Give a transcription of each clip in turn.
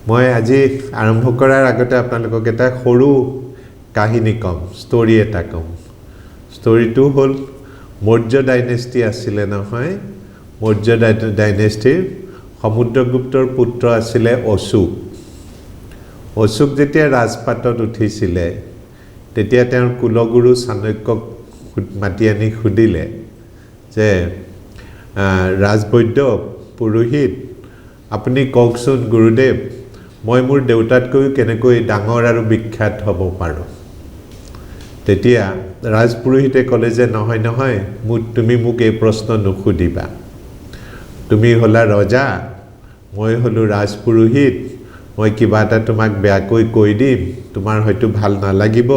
মই আজি আৰম্ভ কৰাৰ আগতে আপোনালোকক এটা সৰু কাহিনী কম, ষ্টৰী এটা কম। ষ্টৰীটো হ'ল মৌৰ্য ডাইনেষ্টি আছিলে নহয়। মৌৰ্য ডাইনেষ্টিৰ সমুদ্ৰগুপ্তৰ পুত্ৰ আছিলে অশোক। অশোক যেতিয়া ৰাজপাটত উঠিছিলে তেতিয়া তেওঁৰ কুলগুৰু চাণক্যক মাতি আনি সুধিলে যে ৰাজবৈদ্য পুৰোহিত আপুনি কওকচোন গুৰুদেৱ, মই মোৰ দেউতাতকৈ কেনেকৈ ডাঙৰ আৰু বিখ্যাত হ'ব পাৰোঁ। তেতিয়া ৰাজপুৰোহিতে ক'লে যে নহয় নহয়, তুমি মোক এই প্ৰশ্ন নুসুধিবা। তুমি হ'লা ৰজা, মই হ'লোঁ ৰাজপুৰোহিত। মই কিবা এটা তোমাক বেয়াকৈ কৈ দিম, তোমাৰ হয়তো ভাল নালাগিব,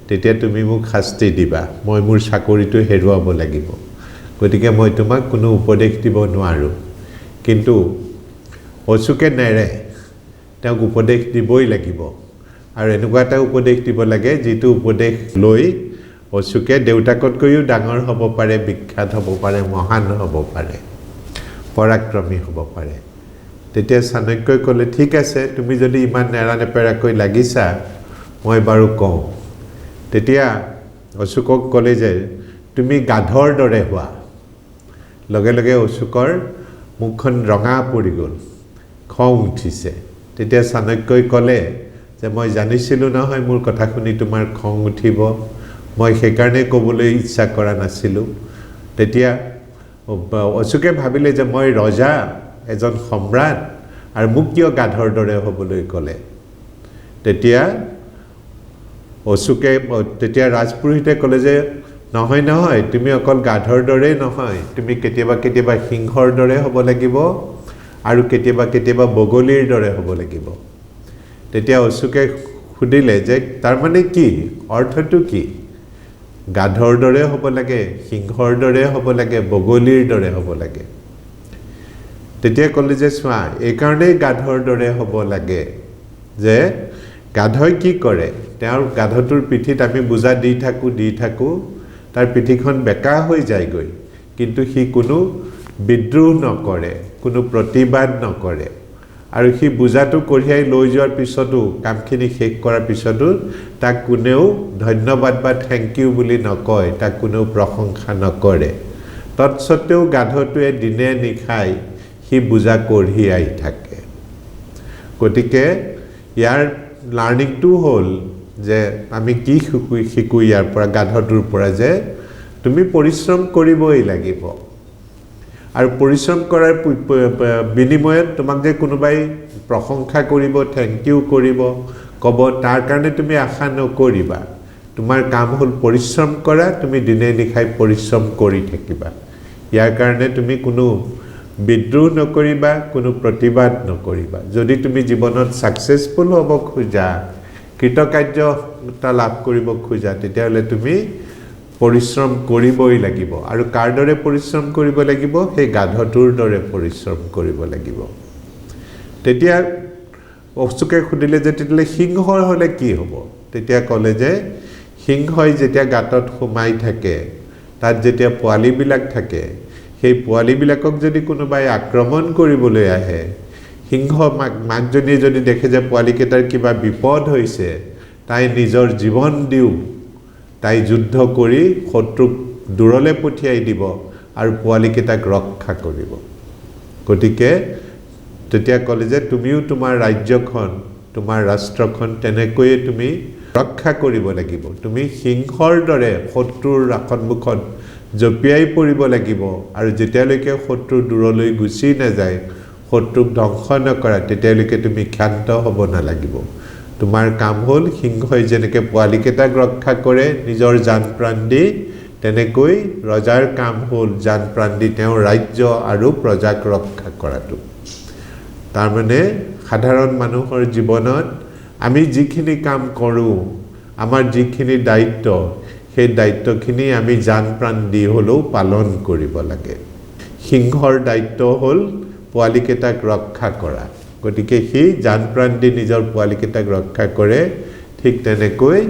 তেতিয়া তুমি মোক শাস্তি দিবা, মই মোৰ চাকৰিটো হেৰুৱাব লাগিব। গতিকে মই তোমাক কোনো উপদেশ দিব নোৱাৰোঁ। কিন্তু অশোকে নেৰে, তেওঁক উপদেশ দিবই লাগিব। আৰু এনেকুৱা এটা উপদেশ দিব লাগে যিটো উপদেশ লৈ অশোকে দেউতাকতকৈও ডাঙৰ হ'ব পাৰে, বিখ্যাত হ'ব পাৰে, মহান হ'ব পাৰে, পৰাক্ৰমী হ'ব পাৰে। তেতিয়া চাণক্যই ক'লে ঠিক আছে, তুমি যদি ইমান নেৰা নেপেৰাকৈ লাগিছা মই বাৰু কওঁ। তেতিয়া অশোকক ক'লে যে তুমি গাধৰ দৰে হোৱা। লগে লগে অশোকৰ মুখখন ৰঙা পৰি গ'ল, খং উঠিছে। তেতিয়া চাণক্যই ক'লে যে মই জানিছিলোঁ নহয় মোৰ কথা শুনি তোমাৰ খং উঠিব, মই সেইকাৰণে ক'বলৈ ইচ্ছা কৰা নাছিলোঁ। তেতিয়া অশোকে ভাবিলে যে মই ৰজা, এজন সম্ৰাট, আৰু মোক কিয় গাধৰ দৰে হ'বলৈ ক'লে। তেতিয়া ৰাজপুৰোহিতে ক'লে যে নহয় নহয়, তুমি অকল গাধৰ দৰেই নহয়, তুমি কেতিয়াবা কেতিয়াবা সিংহৰ দৰে হ'ব লাগিব আৰু কেতিয়াবা কেতিয়াবা বগলীৰ দৰে হ'ব লাগিব। তেতিয়া অশোকে সুধিলে যে তাৰমানে কি, অৰ্থটো কি? গাধৰ দৰে হ'ব লাগে, সিংহৰ দৰে হ'ব লাগে, বগলীৰ দৰে হ'ব লাগে। তেতিয়া ক'লে যে চোৱা, এইকাৰণেই গাধৰ দৰে হ'ব লাগে যে গাধই কি কৰে, তেওঁৰ গাধটোৰ পিঠিত আমি বোজা দি থাকোঁ, তাৰ পিঠিখন বেকা হৈ যায়গৈ, কিন্তু সি কোনো বিদ্ৰোহ নকৰে, কোনো প্ৰতিবাদ নকৰে। আৰু সি বোজাটো কঢ়িয়াই লৈ যোৱাৰ পিছতো, কামখিনি শেষ কৰাৰ পিছতো তাক কোনেও ধন্যবাদ বা থেংক ইউ বুলি নকয়, তাক কোনেও প্ৰশংসা নকৰে। তৎসত্বেও গাধটোৱে দিনে নিশাই সি বোজা কঢ়িয়াই থাকে। গতিকে ইয়াৰ লাৰ্ণিংটো হ'ল যে আমি কি শিকোঁ ইয়াৰ পৰা, গাধটোৰ পৰা, যে তুমি পৰিশ্ৰম কৰিবই লাগিব। আৰু পৰিশ্ৰম কৰাৰ বিনিময়ত তোমাক যে কোনোবাই প্ৰশংসা কৰিব, থেংক ইউ কৰিব, ক'ব, তাৰ কাৰণে তুমি আশা নকৰিবা। তোমাৰ কাম হ'ল পৰিশ্ৰম কৰা, তুমি দিনে নিশাই পৰিশ্ৰম কৰি থাকিবা। ইয়াৰ কাৰণে তুমি কোনো বিদ্ৰোহ নকৰিবা, কোনো প্ৰতিবাদ নকৰিবা। যদি তুমি জীৱনত ছাকচেছফুল হ'ব খোজা, কৃতকাৰ্যতা লাভ কৰিব খোজা, তেতিয়াহ'লে তুমি পৰিশ্ৰম কৰিবই লাগিব। আৰু কাৰ দৰে পৰিশ্ৰম কৰিব লাগিব? সেই গাধটোৰ দৰে পৰিশ্ৰম কৰিব লাগিব। তেতিয়া অশোকে সুধিলে যে তেতিয়াহ'লে সিংহৰ হ'লে কি হ'ব? তেতিয়া ক'লে যে সিংহই যেতিয়া গাঁতত সোমাই থাকে, তাত যেতিয়া পোৱালিবিলাক থাকে, সেই পোৱালিবিলাকক যদি কোনোবাই আক্ৰমণ কৰিবলৈ আহে, সিংহ মাকজনীয়ে যদি দেখে যে পোৱালিকেইটাৰ কিবা বিপদ হৈছে, তাই নিজৰ জীৱন দিও তাই যুদ্ধ কৰি শত্ৰুক দূৰলৈ পঠিয়াই দিব আৰু পোৱালিকেইটাক ৰক্ষা কৰিব। গতিকে তেতিয়া ক'লে যে তুমিও তোমাৰ ৰাজ্যখন, তোমাৰ ৰাষ্ট্ৰখন তেনেকৈয়ে তুমি ৰক্ষা কৰিব লাগিব। তুমি সিংহৰ দৰে শত্ৰুৰ সন্মুখত জঁপিয়াই পৰিব লাগিব, আৰু যেতিয়ালৈকে শত্ৰু দূৰলৈ গুচি নাযায়, শত্ৰুক ধ্বংস নকৰা, তেতিয়ালৈকে তুমি ক্ষান্ত হ'ব নালাগিব। তোমাৰ কাম হ'ল সিংহই যেনেকৈ পোৱালিকেইটাক ৰক্ষা কৰে নিজৰ জান প্ৰাণ দি, তেনেকৈ ৰজাৰ কাম হ'ল জান প্ৰাণ দি তেওঁৰ ৰাজ্য আৰু প্ৰজাক ৰক্ষা কৰাটো। তাৰমানে সাধাৰণ মানুহৰ জীৱনত আমি যিখিনি কাম কৰোঁ, আমাৰ যিখিনি দায়িত্ব, সেই দায়িত্বখিনি আমি জান প্ৰাণ দি হ'লেও পালন কৰিব লাগে। সিংহৰ দায়িত্ব হ'ল পোৱালিকেইটাক ৰক্ষা কৰা। গতিকে সি জান প্ৰাণ দি নিজৰ পোৱালিকেইটাক ৰক্ষা কৰে। ঠিক তেনেকৈ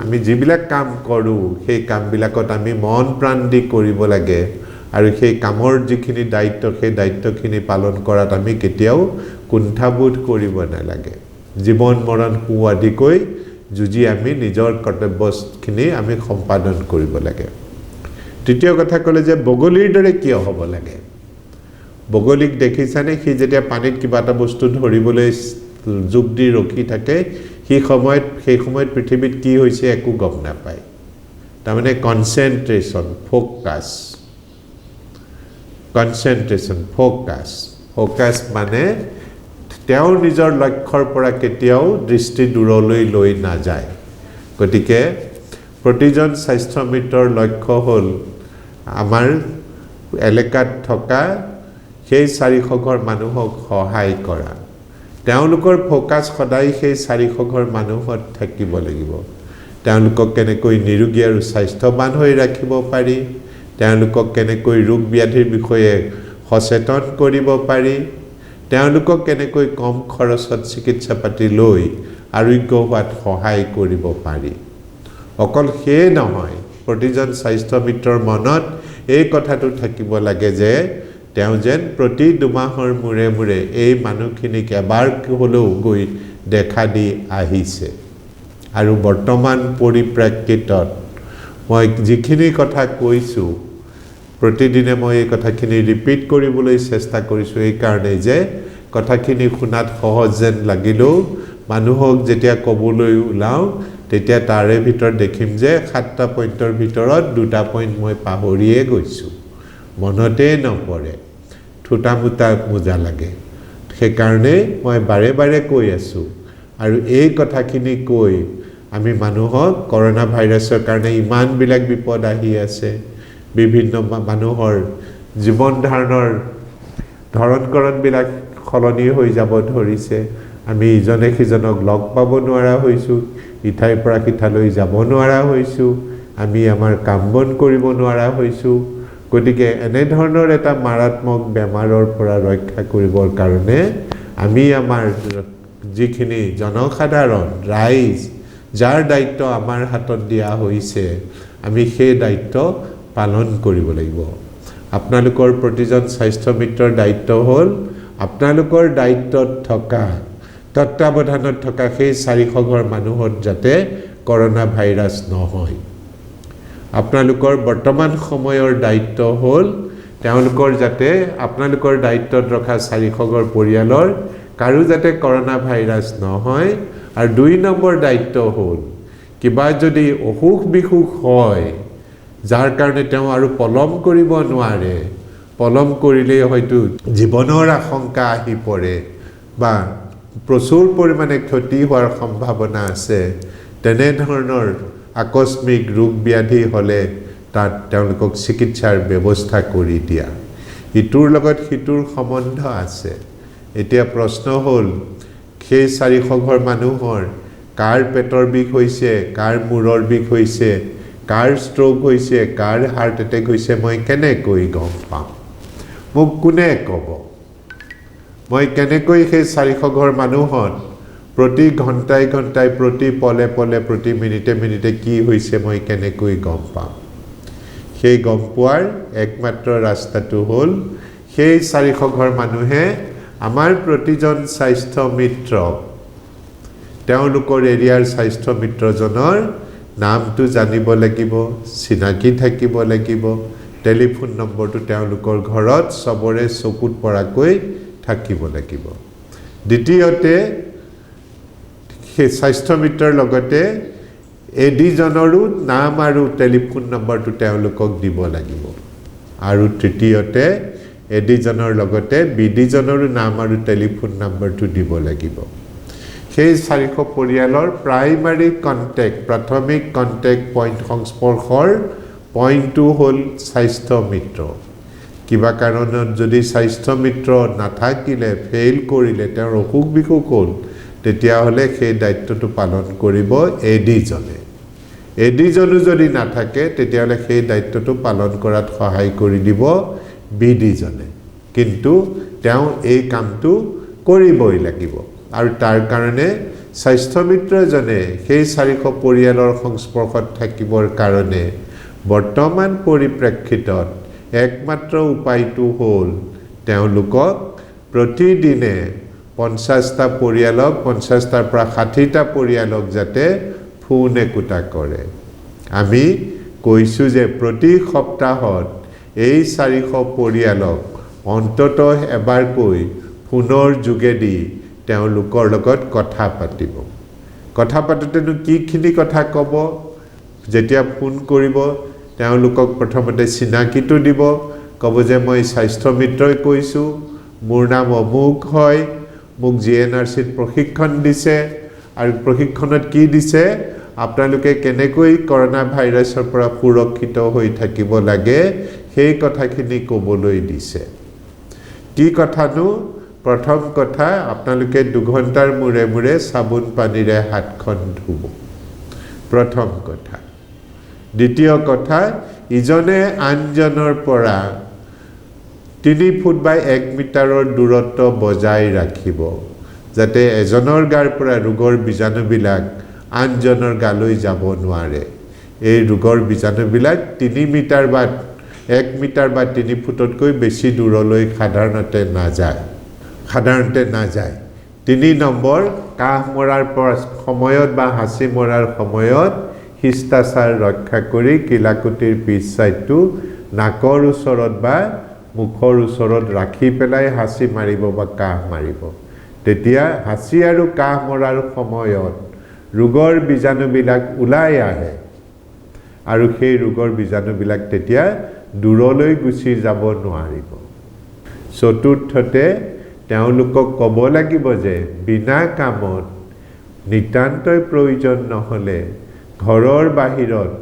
আমি যিবিলাক কাম কৰোঁ, সেই কামবিলাকত আমি মন প্ৰাণ দি কৰিব লাগে। আৰু সেই কামৰ যিখিনি দায়িত্ব, সেই দায়িত্বখিনি পালন কৰাত আমি কেতিয়াও কুণ্ঠাবোধ কৰিব নালাগে জীৱন মৰণ কু আদিকৈ যুঁজি আমি নিজৰ কৰ্তব্যখিনি আমি সম্পাদন কৰিব লাগে তৃতীয় কথা ক'লে যে বগলীৰ দৰে কিয় হ'ব লাগে বগলীক দেখিছানে সি যেতিয়া পানীত কিবা এটা বস্তু ধৰিবলৈ যোগ দি ৰখি থাকে সেই সময়ত পৃথিৱীত কি হৈছে একো গম নাপায় তাৰমানে কনচেন্ট্ৰেশ্যন ফোকাস মানে তেওঁৰ নিজৰ লক্ষ্যৰ পৰা কেতিয়াও দৃষ্টি দূৰলৈ লৈ নাযায় গতিকে প্ৰতিজন স্বাস্থ্য মিত্ৰৰ লক্ষ্য হ'ল আমাৰ এলেকাত থকা সেই 400 ঘৰ মানুহক সহায় কৰা তেওঁলোকৰ ফোকাস সদায় সেই 400 ঘৰ মানুহত থাকিব লাগিব তেওঁলোকক কেনেকৈ নিৰোগী আৰু স্বাস্থ্যৱান হৈ ৰাখিব পাৰি তেওঁলোকক কেনেকৈ ৰোগ ব্যাধিৰ বিষয়ে সচেতন কৰিব পাৰি তেওঁলোকক কেনেকৈ কম খৰচত চিকিৎসা পাতি লৈ আৰোগ্য হোৱাত সহায় কৰিব পাৰি অকল সেই নহয় প্ৰতিজন স্বাস্থ্য মিত্ৰৰ মনত এই কথাটো থাকিব লাগে যে তেওঁ যেন প্ৰতি 2 মাহৰ মূৰে মূৰে এই মানুহখিনিক এবাৰ হ'লেও গৈ দেখা দি আহিছে আৰু বৰ্তমান পৰিপ্ৰেক্ষিতত মই যিখিনি কথা কৈছো প্ৰতিদিনে মই এই কথাখিনি ৰিপিট কৰিবলৈ চেষ্টা কৰিছো এই কাৰণে যে কথাখিনি শুনাত সহজ যেন লাগিলেও মানুহক যেতিয়া ক'বলৈ ওলাও তেতিয়া তাৰে ভিতৰত দেখিম যে 7টা পইণ্টৰ ভিতৰত 2টা পইণ্ট মই পাহৰিয়ে গৈছো মনতে নপৰে ঠুটামুটা মোজা লাগে সেইকাৰণে মই বাৰে বাৰে কৈ আছো আৰু এই কথাখিনি কৈ আমি মানুহক কৰোনা ভাইৰাছৰ কাৰণে ইমান বিলাক বিপদ আহি আছে বিভিন্ন মানুহৰ জীৱন ধাৰণৰ ধৰণকৰণ বিলাক খলনি হৈ যাব ধৰিছে আমি ইজনে সিজনক লগ পাব নোৱাৰা হৈছো ইঠাইৰ পৰা সিঠালৈ যাব নোৱাৰা হৈছো আমি আমাৰ কাম বন কৰিব নোৱাৰা হৈছো গতিকে এনে ধৰণৰ এটা মাৰাত্মক বেমাৰৰ পৰা ৰক্ষা কৰিবৰ কাৰণে আমি আমাৰ যিখিনি জনসাধাৰণ ৰাইজ যাৰ দায়িত্ব আমাৰ হাতত দিয়া হৈছে আমি সেই দায়িত্ব পালন কৰিব লাগিব আপোনালোকৰ প্ৰতিজন স্বাস্থ্য মিত্ৰৰ দায়িত্ব হ'ল আপোনালোকৰ দায়িত্বত থকা তত্ত্বাৱধানত থকা সেই 400 ঘৰ মানুহৰ যাতে কৰোনা ভাইৰাছ নহয় আপোনালোকৰ বৰ্তমান সময়ৰ দায়িত্ব হ'ল তেওঁলোকৰ যাতে আপোনালোকৰ দায়িত্বত ৰখা 400 ঘৰ পৰিয়ালৰ কাৰো যাতে কৰোনা ভাইৰাছ নহয় আৰু 2 নম্বৰ দায়িত্ব হ'ল কিবা যদি অসুখ বিসুখ হয় যাৰ কাৰণে তেওঁ আৰু পলম কৰিব নোৱাৰে পলম কৰিলে হয়তো জীৱনৰ আশংকা আহি পৰে বা প্ৰচুৰ পৰিমাণে ক্ষতি হোৱাৰ সম্ভাৱনা আছে তেনে ধৰণৰ আকস্মিক ৰোগ ব্যাধি হলে তাত তেওঁলোকক চিকিৎসাৰ ব্যৱস্থা কৰি দিয়া ইটোৰ লগত সিটোৰ সম্বন্ধ আছে এতিয়া প্ৰশ্ন হ'ল সেই 400 ঘৰ মানুহৰ কাৰ পেটৰ বিষ হৈছে কাৰ মূৰৰ বিষ হৈছে কাৰ ষ্ট্ৰোক হৈছে কাৰ হাৰ্ট এটেক হৈছে মই কেনেকৈ গম পাম মোক কোনে ক'ব মই কেনেকৈ সেই 400 ঘৰ মানুহত প্ৰতি ঘণ্টাই ঘণ্টাই প্ৰতি পলে পলে প্ৰতি মিনিটে মিনিটে কি হৈছে মই কেনেকৈ গম পাম সেই গম পোৱাৰ একমাত্ৰ ৰাস্তাটো হ'ল সেই 400 ঘৰ মানুহে আমাৰ প্ৰতিজন স্বাস্থ্য মিত্ৰ তেওঁলোকৰ এৰিয়াৰ স্বাস্থ্য মিত্ৰজনৰ নামটো জানিব লাগিব চিনাকি থাকিব লাগিব টেলিফোন নম্বৰটো তেওঁলোকৰ ঘৰত সবৰে চকুত পৰাকৈ থাকিব লাগিব দ্বিতীয়তে সেই স্বাস্থ্য মিত্ৰৰ লগতে এডিজনৰো নাম আৰু টেলিফোন নম্বৰটো তেওঁলোকক দিব লাগিব আৰু তৃতীয়তে এডিজনৰ লগতে বিডিজনৰো নাম আৰু টেলিফোন নম্বৰটো দিব লাগিব সেই 400 পৰিয়ালৰ প্ৰাইমাৰী কন্টেক্ট প্ৰাথমিক কন্টেক্ট পইণ্ট সংস্পৰ্শৰ পইণ্টটো হ'ল স্বাস্থ্য মিত্ৰ কিবা কাৰণত যদি স্বাস্থ্য মিত্ৰ নাথাকিলে ফেইল কৰিলে তেওঁৰ অসুখ বিসুখ হ'ল তেতিয়া হলে সেই দায়িত্বটো পালন কৰিব এডিজনো যদি নাথাকে তেতিয়া হলে সেই দায়িত্বটো পালন কৰাত সহায় কৰি দিব বিডিজনে কিন্তু তেওঁ এই কামটো কৰিবই লাগিব আৰু তাৰ কাৰণে স্বাস্থ্য মিত্ৰজনে সেই 400 পৰিয়ালৰ সংস্পৰ্শত থাকিবৰ কাৰণে বৰ্তমান পৰিপ্ৰেক্ষিতত একমাত্ৰ উপায়টো হ'ল তেওঁলোকক প্ৰতিদিনে 50টা পৰিয়ালক 50টাৰ পৰা 60টা পৰিয়ালক যাতে ফোন একোটা কৰে আমি কৈছো যে প্ৰতি সপ্তাহত এই 400 পৰিয়ালক অন্ততঃ এবাৰকৈ ফোনৰ যোগেদি তেওঁলোকৰ লগত কথা পাতিব কথা পাতোতেনো কিখিনি কথা ক'ব যেতিয়া ফোন কৰিব তেওঁলোকক প্ৰথমতে চিনাকিটো দিব ক'ব যে মই স্বাস্থ্য মিত্ৰই কৈছো মোৰ নাম অমুক হয় মোক জিএনআৰচিত প্ৰশিক্ষণ দিছে আৰু প্ৰশিক্ষণত কি দিছে আপোনালোকে কেনেকৈ কৰোনা ভাইৰাছৰ পৰা সুৰক্ষিত হৈ থাকিব লাগে সেই কথাখিনি ক'বলৈ দিছে কি কথানো প্ৰথম কথা আপোনালোকে 2 ঘণ্টাৰ মূৰে মূৰে সাবুন পানীৰে হাতখন ধুব প্ৰথম কথা দ্বিতীয় কথা ইজনে আনজনৰ পৰা 3 ফুট বা 1 মিটাৰৰ দূৰত্ব বজাই ৰাখিব যাতে এজনৰ গাৰ পৰা ৰোগৰ বীজাণুবিলাক আনজনৰ গালৈ যাব নোৱাৰে এই ৰোগৰ বীজাণুবিলাক 3 মিটাৰ বা 1 মিটাৰ বা 3 ফুটতকৈ বেছি দূৰলৈ সাধাৰণতে নাযায় 3 নম্বৰ কাহ মৰাৰ সময়ত বা হাঁচি মৰাৰ সময়ত শিষ্টাচাৰ ৰক্ষা কৰি কিলাকুটিৰ পিছ সাইডটো নাকৰ ওচৰত বা মুখৰ ওচৰত ৰাখি পেলাই হাঁচি মাৰিব বা কাহ মাৰিব তেতিয়া হাঁচি আৰু কাহ মৰাৰ সময়ত ৰোগৰ বীজাণুবিলাক ওলাই আহে আৰু সেই ৰোগৰ বীজাণুবিলাক তেতিয়া দূৰলৈ গুচি যাব নোৱাৰিব চতুৰ্থতে তেওঁলোকক ক'ব লাগিব যে বিনা কামত নিতান্তই প্ৰয়োজন নহলে ঘৰৰ বাহিৰত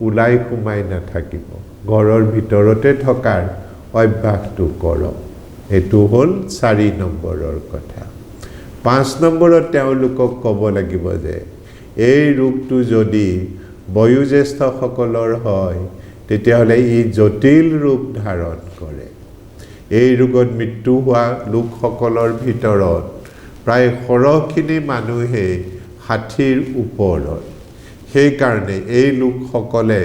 ওলাই সোমাই নাথাকিব ঘৰৰ ভিতৰতে থকাৰ অভ্যাসটো কৰক এটো হল 4 নম্বৰৰ কথা 5 নম্বৰত তেওঁলোকক ক'ব লাগিব যে এই ৰোগটো যদি বয়োজ্যেষ্ঠ সকলৰ হয় তেতিয়াহলে ই জটিল ৰূপ ধাৰণ কৰে এই ৰোগত মৃত্যু হোৱা লোকসকলৰ ভিতৰত প্ৰায় সৰহখিনি মানুহে 60ৰ ওপৰত সেই কাৰণে এই লোকসকলে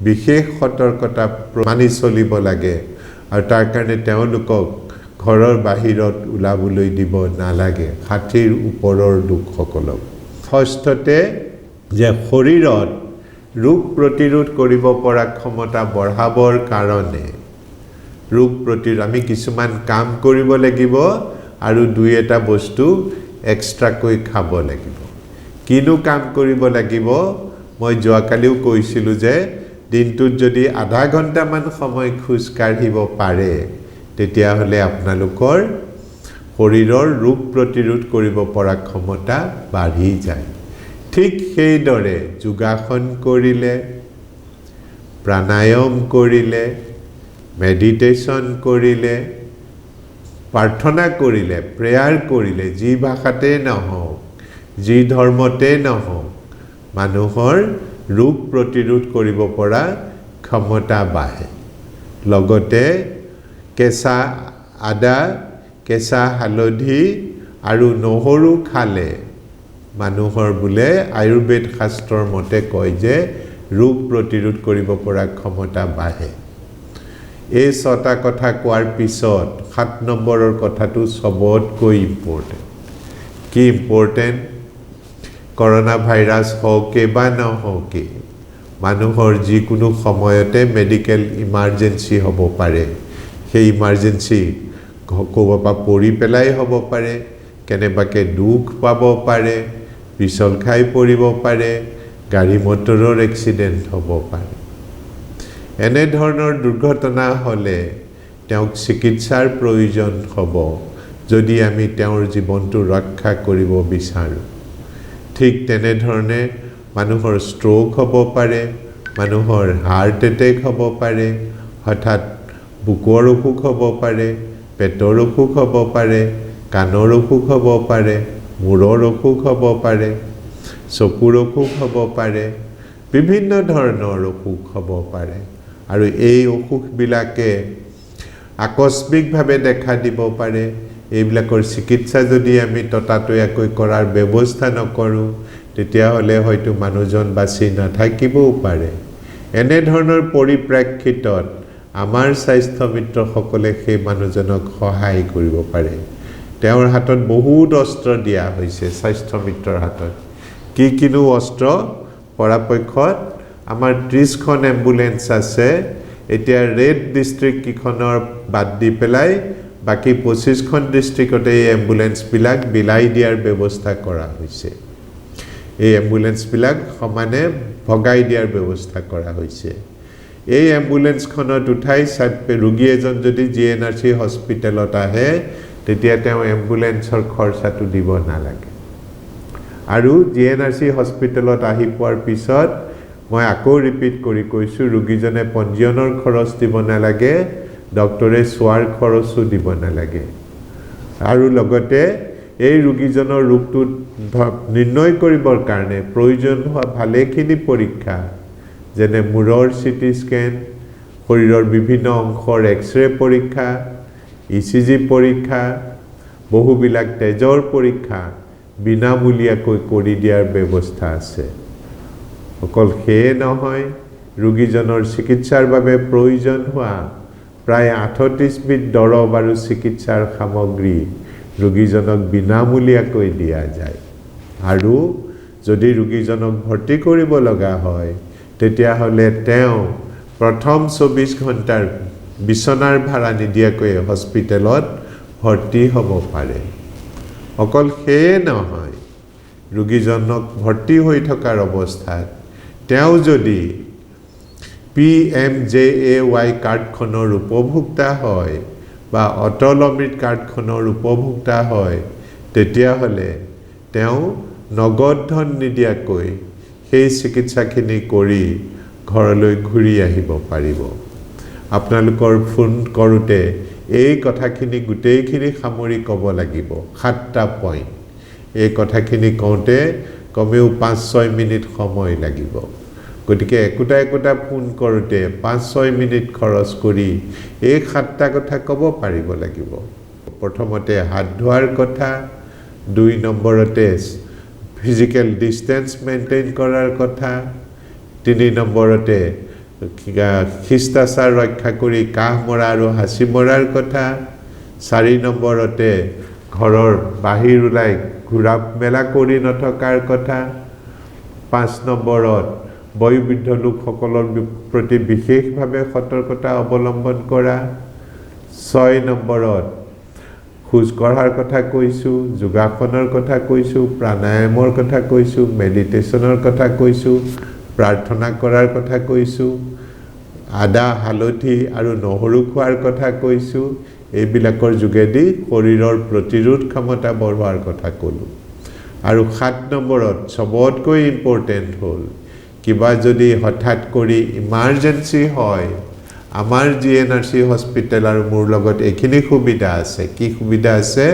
বিশেষ সতৰ্কতা মানি চলিব লাগে আৰু তাৰ কাৰণে তেওঁলোকক ঘৰৰ বাহিৰত ওলাবলৈ দিব নালাগে 60ৰ ওপৰৰ লোকসকলক ষষ্ঠতে যে শৰীৰত ৰোগ প্ৰতিৰোধ কৰিব পৰা ক্ষমতা বঢ়াবৰ কাৰণে ৰোগ প্ৰতিৰোধ আমি কিছুমান কাম কৰিব লাগিব আৰু দুই এটা বস্তু এক্সট্ৰাকৈ খাব লাগিব কিনো কাম কৰিব লাগিব মই যোৱাকালিও কৈছিলো যে দিনটোত যদি আধা ঘণ্টামান সময় খোজ কাঢ়িব পাৰে তেতিয়া হলে আপোনালোকৰ শৰীৰৰ ৰোগ প্ৰতিৰোধ কৰিব পৰা ক্ষমতা বাঢ়ি যায় ঠিক সেইদৰে যোগাসন কৰিলে প্ৰাণায়াম কৰিলে মেডিটেশ্যন কৰিলে প্ৰাৰ্থনা কৰিলে প্ৰেয়াৰ কৰিলে যি ভাষাতে নহওক যি ধৰ্মতে নহওক মানুহৰ ৰোগ প্ৰতিৰোধ কৰিব পৰা ক্ষমতা বাঢ়ে লগতে কেঁচা আদা কেঁচা হালধি আৰু নহৰু খালে মানুহৰ বুলে আয়ুৰ্বেদ শাস্ত্ৰৰ মতে কয় যে ৰোগ প্ৰতিৰোধ কৰিব পৰা ক্ষমতা বাঢ়ে এই 6টা কথা কোৱাৰ পিছত 7 নম্বৰৰ কথাটো সবতকৈ ইম্পৰ্টেন্ট কি ইম্পৰ্টেন্ট কৰোনা ভাইৰাছ হওকে বা নহওকে মানুহৰ যিকোনো সময়তে মেডিকেল ইমাৰ্জেন্সি হ'ব পাৰে সেই ইমাৰ্জেন্সি ক'ৰবাৰ পৰি পেলাই হ'ব পাৰে কেনেবাকে দুখ পাব পাৰে পিছল খাই পৰিব পাৰে গাড়ী মটৰৰ এক্সিডেন্ট হ'ব পাৰে এনে ধৰণৰ দুৰ্ঘটনা হলে তেওঁক চিকিৎসাৰ প্ৰয়োজন হ'ব যদি আমি তেওঁৰ জীৱনটো ৰক্ষা কৰিব বিচাৰো ঠিক তেনে ধৰণে মানুহৰ ষ্ট্ৰোক হ'ব পাৰে মানুহৰ হাৰ্ট এটেক হ'ব পাৰে হঠাৎ বুকুৰ অসুখ হ'ব পাৰে পেটৰ অসুখ হ'ব পাৰে কাণৰ অসুখ হ'ব পাৰে মূৰৰ অসুখ হ'ব পাৰে চকুৰ অসুখ হ'ব পাৰে বিভিন্ন ধৰণৰ অসুখ হ'ব পাৰে আৰু এই অসুখবিলাকে আকস্মিকভাৱে দেখা দিব পাৰে এইবিলাকৰ চিকিৎসা যদি আমি ততাতৈয়াকৈ কৰাৰ ব্যৱস্থা নকৰো তেতিয়া হলে হয়তো মানুহজন বাচি নাথাকিবও পাৰে এনে ধৰণৰ পৰিপ্ৰেক্ষিতত আমাৰ স্বাস্থ্য মিত্ৰসকলে সেই মানুহজনক সহায় কৰিব পাৰে তেওঁৰ হাতত বহুত অস্ত্ৰ দিয়া হৈছে স্বাস্থ্য মিত্ৰৰ হাতত কি কিনো অস্ত্ৰ পৰাপক্ষত আমাৰ 30খন এম্বুলেন্স আছে এতিয়া ৰেড ডিস্ট্ৰিক্ট কিখনৰ বাদ দি পেলাই বাকি 25খন ডিস্ট্ৰিক্টতে এই এম্বুলেন্স বিলাক বিলাই দিয়াৰ ব্যৱস্থা কৰা হৈছে এই এম্বুলেন্স বিলাক সমানে ভগাই দিয়াৰ ব্যৱস্থা কৰা হৈছে এই এম্বুলেন্সখনত উঠাই ৰোগী এজন যদি জিএনআৰসি হস্পিটেলত আহে তেতিয়া তেওঁ এম্বুলেন্সৰ খৰচাটো দিব নালাগে আৰু জিএনআৰসি হস্পিটেলত আহি পোৱাৰ পিছত মই আকৌ ৰিপিট কৰি কৈছো ৰোগীজনে পঞ্জীয়নৰ খৰচ দিব নালাগে ডক্টৰে সোৱাৰ খৰচো দিব নালাগে আৰু লগতে এই ৰোগীজনৰ ৰোগটো নিৰ্ণয় কৰিবৰ কাৰণে প্ৰয়োজন হোৱা ভালেখিনি পৰীক্ষা যেনে মূৰৰ সিটি স্ক্যান শৰীৰৰ বিভিন্ন অংশৰ এক্সৰে পৰীক্ষা ইচিজি পৰীক্ষা বহুবিলাক তেজৰ পৰীক্ষা বিনামূলীয়াকৈ কৰি দিয়াৰ ব্যৱস্থা আছে অকল সেয়ে নহয় ৰোগীজনৰ চিকিৎসাৰ বাবে প্ৰয়োজন হোৱা প্ৰায় 38 বিধ দৰৱ আৰু চিকিৎসাৰ সামগ্ৰী ৰোগীজনক বিনামূলীয়াকৈ দিয়া যায় আৰু যদি ৰোগীজনক ভৰ্তি কৰিব লগা হয় তেতিয়া হলে তেওঁ প্ৰথম 24 ঘণ্টাৰ বিছনাৰ ভাড়া নিদিয়াকৈ হস্পিটেলত ভৰ্তি হ'ব পাৰে অকল সেয়ে নহয় ৰোগীজনক ভৰ্তি হৈ থকাৰ অৱস্থাত তেওঁ যদি PMJAY কাৰ্ডখনৰ উপভোক্তা হয় বা অটল অমৃত কাৰ্ডখনৰ উপভোক্তা হয় তেতিয়া হলে তেওঁ নগদ ধন নিদিয়াকৈ সেই চিকিৎসাখিনি কৰি ঘৰলৈ ঘূৰি আহিব পাৰিব আপোনালোকৰ ফোন কৰোতে এই কথাখিনি গুটেইখিনি সামৰি ক'ব লাগিব 7টা পইণ্ট এই কথাখিনি কওঁতে কমেও 5-6 মিনিট সময় লাগিব গতিকে একোটা ফোন কৰোতে 5-6 মিনিট খৰচ কৰি এই 7টা কথা ক'ব পাৰিব লাগিব প্ৰথমতে হাত ধোৱাৰ কথা 2 নম্বৰতে ফিজিক্যাল ডিস্টেন্স মেইনটেইন কৰাৰ কথা 3 নম্বৰতে শিষ্টাচাৰ ৰক্ষা কৰি কাহ মৰা আৰু হাসি মৰাৰ কথা 4 নম্বৰতে ঘৰৰ বাহিৰ ওলাই ঘুৰা মেলা কৰি নথকাৰ কথা 5 নম্বৰত বয়োবৃদ্ধ লোকসকলৰ প্ৰতি বিশেষভাৱে সতৰ্কতা অৱলম্বন কৰা 6 নম্বৰত খোজ কঢ়াৰ কথা কৈছো যোগাসনৰ কথা কৈছো প্ৰাণায়ামৰ কথা কৈছো মেডিটেশনৰ কথা কৈছো প্ৰাৰ্থনা কৰাৰ কথা কৈছো আদা হালধি আৰু নহৰু খোৱাৰ কথা কৈছো এইবিলাকৰ যোগেদি শৰীৰৰ প্ৰতিৰোধ ক্ষমতা বঢ়োৱাৰ কথা ক'লো আৰু 7 নম্বৰত সবতকৈ ইম্পৰ্টেন্ট হ'ল কিবা যদি হঠাৎ কৰি ইমাৰ্জেন্সি হয় আমাৰ জিএনআৰসি হস্পিটেল আৰু মোৰ লগত এখিনি সুবিধা আছে কি সুবিধা আছে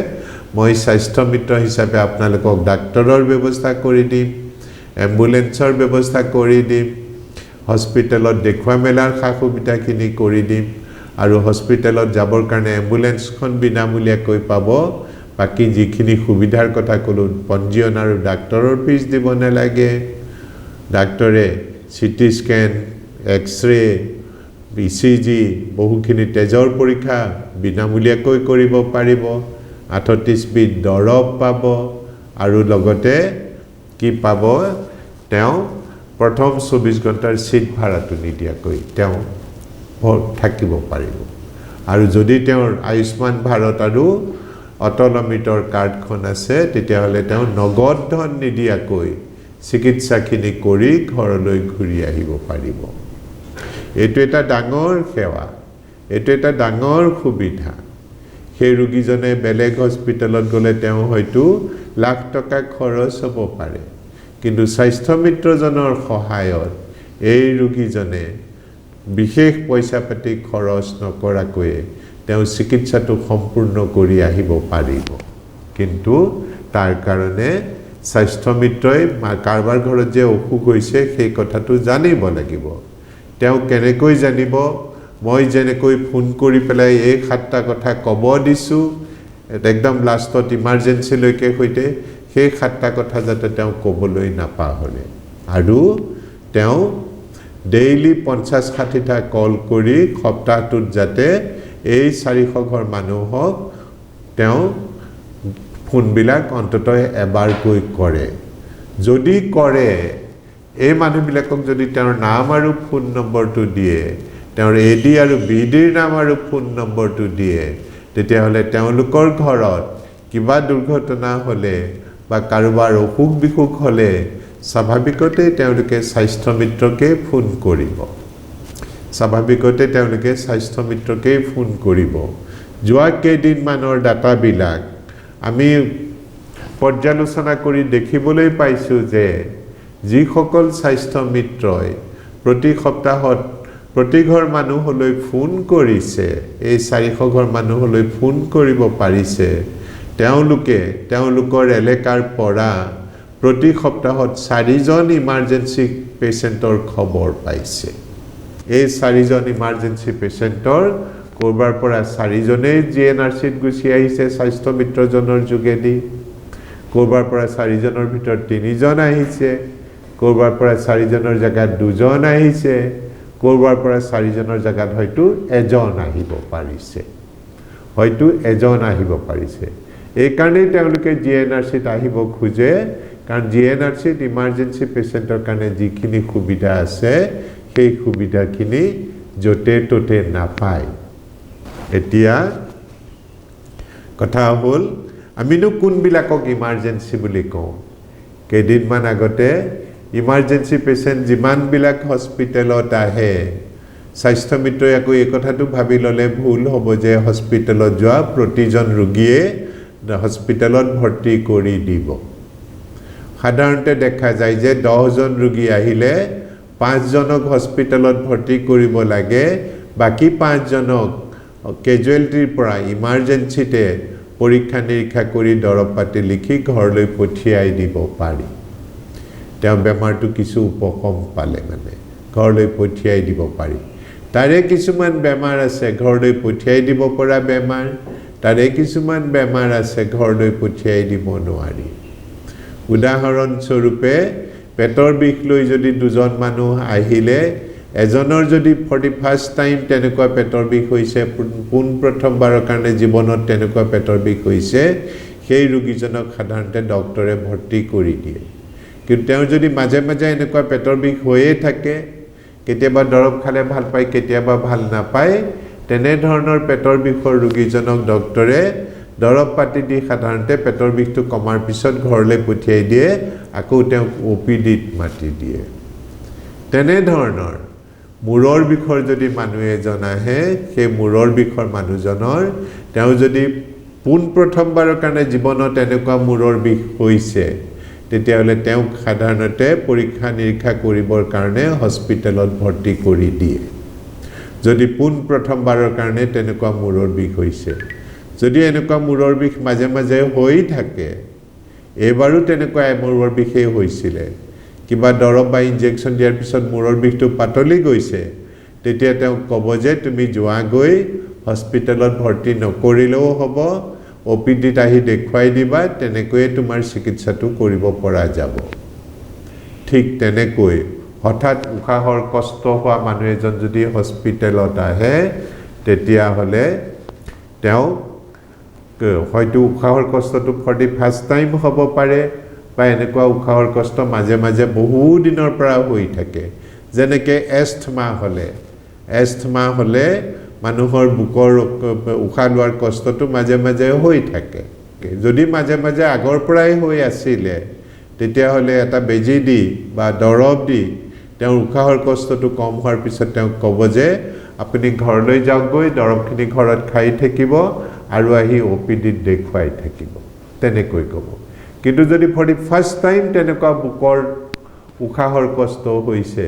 মই স্বাস্থ্য মিত্ৰ হিচাপে আপোনালোকক ডাক্তৰৰ ব্যৱস্থা কৰি দিম এম্বুলেন্সৰ ব্যৱস্থা কৰি দিম হস্পিটেলত দেখুৱা মেলাৰ সুবিধাখিনি কৰি দিম আৰু হস্পিটেলত যাবৰ কাৰণে এম্বুলেন্সখন বিনামূলীয়াকৈ পাব বাকি যিখিনি সুবিধাৰ কথা ক'লো পঞ্জীয়ন আৰু ডাক্তৰৰ ফিজ দিব নালাগে ডাক্তৰে সিটি স্ক্যান এক্সৰে ইচিজি বহুখিনি তেজৰ পৰীক্ষা বিনামূলীয়াকৈ কৰিব পাৰিব 38 বিধ দৰৱ পাব আৰু লগতে কি পাব তেওঁ প্ৰথম 24 ঘণ্টাৰ সিট ভাড়াটো নিদিয়াকৈ তেওঁ থাকিব পাৰিব আৰু যদি তেওঁৰ আয়ুষ্মান ভাৰত আৰু অটল অমৃতৰ কাৰ্ডখন আছে তেতিয়া হলে তেওঁ নগদ ধন নিদিয়াকৈ চিকিৎসাখিনি কৰি ঘৰলৈ ঘূৰি আহিব পাৰিব এটো এটা ডাঙৰ সেৱা এটো এটা ডাঙৰ সুবিধা সেই ৰোগীজনে বেলেগ হস্পিটেলত গলে তেওঁ হয়তো লাখ টকা খৰচ হ'ব পাৰে কিন্তু স্বাস্থ্য মিত্ৰজনৰ সহায়ত এই ৰোগীজনে বিশেষ পইচা পাতি খৰচ নকৰাকৈ তেওঁ চিকিৎসাটো সম্পূৰ্ণ কৰি আহিব পাৰিব কিন্তু তাৰ কাৰণে স্বাস্থ্য মিত্ৰই কাৰবাৰ ঘৰত যে অসুখ হৈছে সেই কথাটো জানিব লাগিব তেওঁ কেনেকৈ জানিব মই যেনেকৈ ফোন কৰি পেলাই এই 7টা কথা ক'ব দিছো একদম লাষ্টত ইমাৰ্জেন্সি লৈকে হৈতে সেই 7টা কথা যাতে তেওঁ ক'বলৈ নাপাহৰে আৰু তেওঁ ডেইলি 50-60টা কল কৰি সপ্তাহটোত যাতে এই 400 ঘৰ মানুহক তেওঁ ফোনবিলাক অন্ততঃ এবাৰকৈ কৰে যদি কৰে এই মানুহবিলাকক যদি তেওঁৰ নাম আৰু ফোন নম্বৰটো দিয়ে তেওঁৰ এডি আৰু বিডিৰ নাম আৰু ফোন নম্বৰটো দিয়ে তেতিয়াহ'লে তেওঁলোকৰ ঘৰত কিবা দুৰ্ঘটনা হ'লে বা কাৰোবাৰ অসুখ বিসুখ হ'লে স্বাভাৱিকতে তেওঁলোকে স্বাস্থ্য মিত্ৰকে ফোন কৰিব স্বাভাৱিকতে তেওঁলোকে স্বাস্থ্য মিত্ৰকে ফোন কৰিব যোৱা কেইদিনমানৰ ডাটাবিলাক আমি পৰ্যালোচনা কৰি দেখিবলৈ পাইছোঁ যে যিসকল স্বাস্থ্য মিত্ৰই প্ৰতি সপ্তাহত প্ৰতি ঘৰ মানুহলৈ ফোন কৰিছে এই 400 ঘৰ মানুহলৈ ফোন কৰিব পাৰিছে তেওঁলোকে তেওঁলোকৰ এলেকাৰ পৰা প্ৰতি সপ্তাহত 4 জন ইমাৰ্জেন্সি পেশেন্টৰ খবৰ পাইছে এই 4 জন ইমাৰ্জেন্সি পেশেন্টৰ কৰবাৰ পৰা 4 জনে জিএনআৰচিত গুছি আহিছে স্বাস্থ্য মিত্ৰজনৰ যোগেদি কৰবাৰ পৰা 4 জনৰ ভিতৰত 3 জন আহিছে কৰবাৰ পৰা 4 জনৰ জাগাত 2 জন আহিছে কৰবাৰ পৰা 4 জনৰ জাগাত হয়তো এজন আহিব পাৰিছে এই কাৰণে তেওঁলোকে জিএনআৰচিত আহিব খোজে কাৰণ জিএনআৰচিত ইমাৰ্জেন্সি পেশেন্টৰ কাৰণে যিখিনি সুবিধা আছে সেই সুবিধাখিনি যতে ততে নাপায় এতিয়া কথা হ'ল আমিনো কোনবিলাকক ইমাৰ্জেন্সি বুলি কওঁ কেইদিনমান আগতে ইমাৰ্জেন্সি পেশেন্ট যিমানবিলাক হস্পিটেলত আহে স্বাস্থ্য মিত্ৰই আকৌ এই কথাটো ভাবি ল'লে ভুল হ'ব যে হস্পিটেলত যোৱা প্ৰতিজন ৰোগীয়ে হস্পিটেলত ভৰ্তি কৰি দিব সাধাৰণতে দেখা যায় যে 10 জন ৰোগী আহিলে 5 জনক হস্পিটেলত ভৰ্তি কৰিব লাগে বাকি 5 জনক কেজুৱেলিটিৰ পৰা ইমাৰ্জেন্সিতে পৰীক্ষা নিৰীক্ষা কৰি দৰৱ পাতি লিখি ঘৰলৈ পঠিয়াই দিব পাৰি তেওঁ বেমাৰটো কিছু উপশম পালে মানে ঘৰলৈ পঠিয়াই দিব পাৰি তাৰে কিছুমান বেমাৰ আছে ঘৰলৈ পঠিয়াই দিব পৰা বেমাৰ তাৰে কিছুমান বেমাৰ আছে ঘৰলৈ পঠিয়াই দিব নোৱাৰি উদাহৰণ স্বৰূপে পেটৰ বিষ লৈ যদি দুজন মানুহ আহিলে এজনৰ যদি ফৰ দি ফাৰ্ষ্ট টাইম তেনেকুৱা পেটৰ বিষ হৈছে পোন প্ৰথমবাৰৰ কাৰণে জীৱনত তেনেকুৱা পেটৰ বিষ হৈছে সেই ৰোগীজনক সাধাৰণতে ডক্টৰে ভৰ্তি কৰি দিয়ে কিন্তু তেওঁ যদি মাজে মাজে এনেকুৱা পেটৰ বিষ হৈয়ে থাকে কেতিয়াবা দৰৱ খালে ভাল পায় কেতিয়াবা ভাল নাপায় তেনে ধৰণৰ পেটৰ বিষৰ ৰোগীজনক ডক্টৰে দৰৱ পাতি দি সাধাৰণতে পেটৰ বিষটো কমাৰ পিছত ঘৰলৈ পঠিয়াই দিয়ে আকৌ তেওঁ ওপিডিত মাতি দিয়ে তেনে ধৰণৰ মূৰৰ বিষৰ যদি মানুহ এজন আহে সেই মূৰৰ বিষৰ মানুহজনৰ তেওঁ যদি পোন প্ৰথমবাৰৰ কাৰণে জীৱনত এনেকুৱা মূৰৰ বিষ হৈছে তেতিয়াহ'লে তেওঁক সাধাৰণতে পৰীক্ষা নিৰীক্ষা কৰিবৰ কাৰণে হস্পিটেলত ভৰ্তি কৰি দিয়ে যদি পোন প্ৰথমবাৰৰ কাৰণে তেনেকুৱা মূৰৰ বিষ হৈছে যদি এনেকুৱা মূৰৰ বিষ মাজে মাজে হৈ থাকে এবাৰো তেনেকুৱা মূৰৰ বিষে হৈছিলে কিবা দৰৱ বা ইনজেকচন দিয়াৰ পিছত মূৰৰ বিষটো পাতলি গৈছে তেতিয়া তেওঁ ক'ব যে তুমি যোৱা গৈ হস্পিটেলত ভৰ্তি নকৰিলেও হ'ব ওপিডিত আহি দেখুৱাই দিবা তেনেকৈয়ে তোমাৰ চিকিৎসাটো কৰিব পৰা যাব ঠিক তেনেকৈ হঠাৎ উশাহৰ কষ্ট হোৱা মানুহ এজন যদি হস্পিটেলত আহে তেতিয়া হলে তেওঁ হয়তো উশাহৰ কষ্টটো ফৰ দি ফাৰ্ষ্ট টাইম হ'ব পাৰে বা এনেকুৱা উশাহৰ কষ্ট মাজে মাজে বহু দিনৰ পৰা হৈ থাকে যেনেকৈ এস্থমা হলে মানুহৰ বুকৰ উশাহ লোৱাৰ কষ্টটো মাজে মাজে হৈ থাকে যদি মাজে মাজে আগৰ পৰাই হৈ আছিলে তেতিয়াহ'লে এটা বেজি দি বা দৰৱ দি তেওঁৰ উশাহৰ কষ্টটো কম হোৱাৰ পিছত তেওঁ ক'ব যে আপুনি ঘৰলৈ যাওকগৈ দৰৱখিনি ঘৰত খাই থাকিব আৰু আহি ওপিডিত দেখুৱাই থাকিব তেনেকৈ ক'ব কিন্তু যদি ফৰ দি ফাৰ্ষ্ট টাইম তেনেকুৱা বুকৰ উশাহৰ কষ্ট হৈছে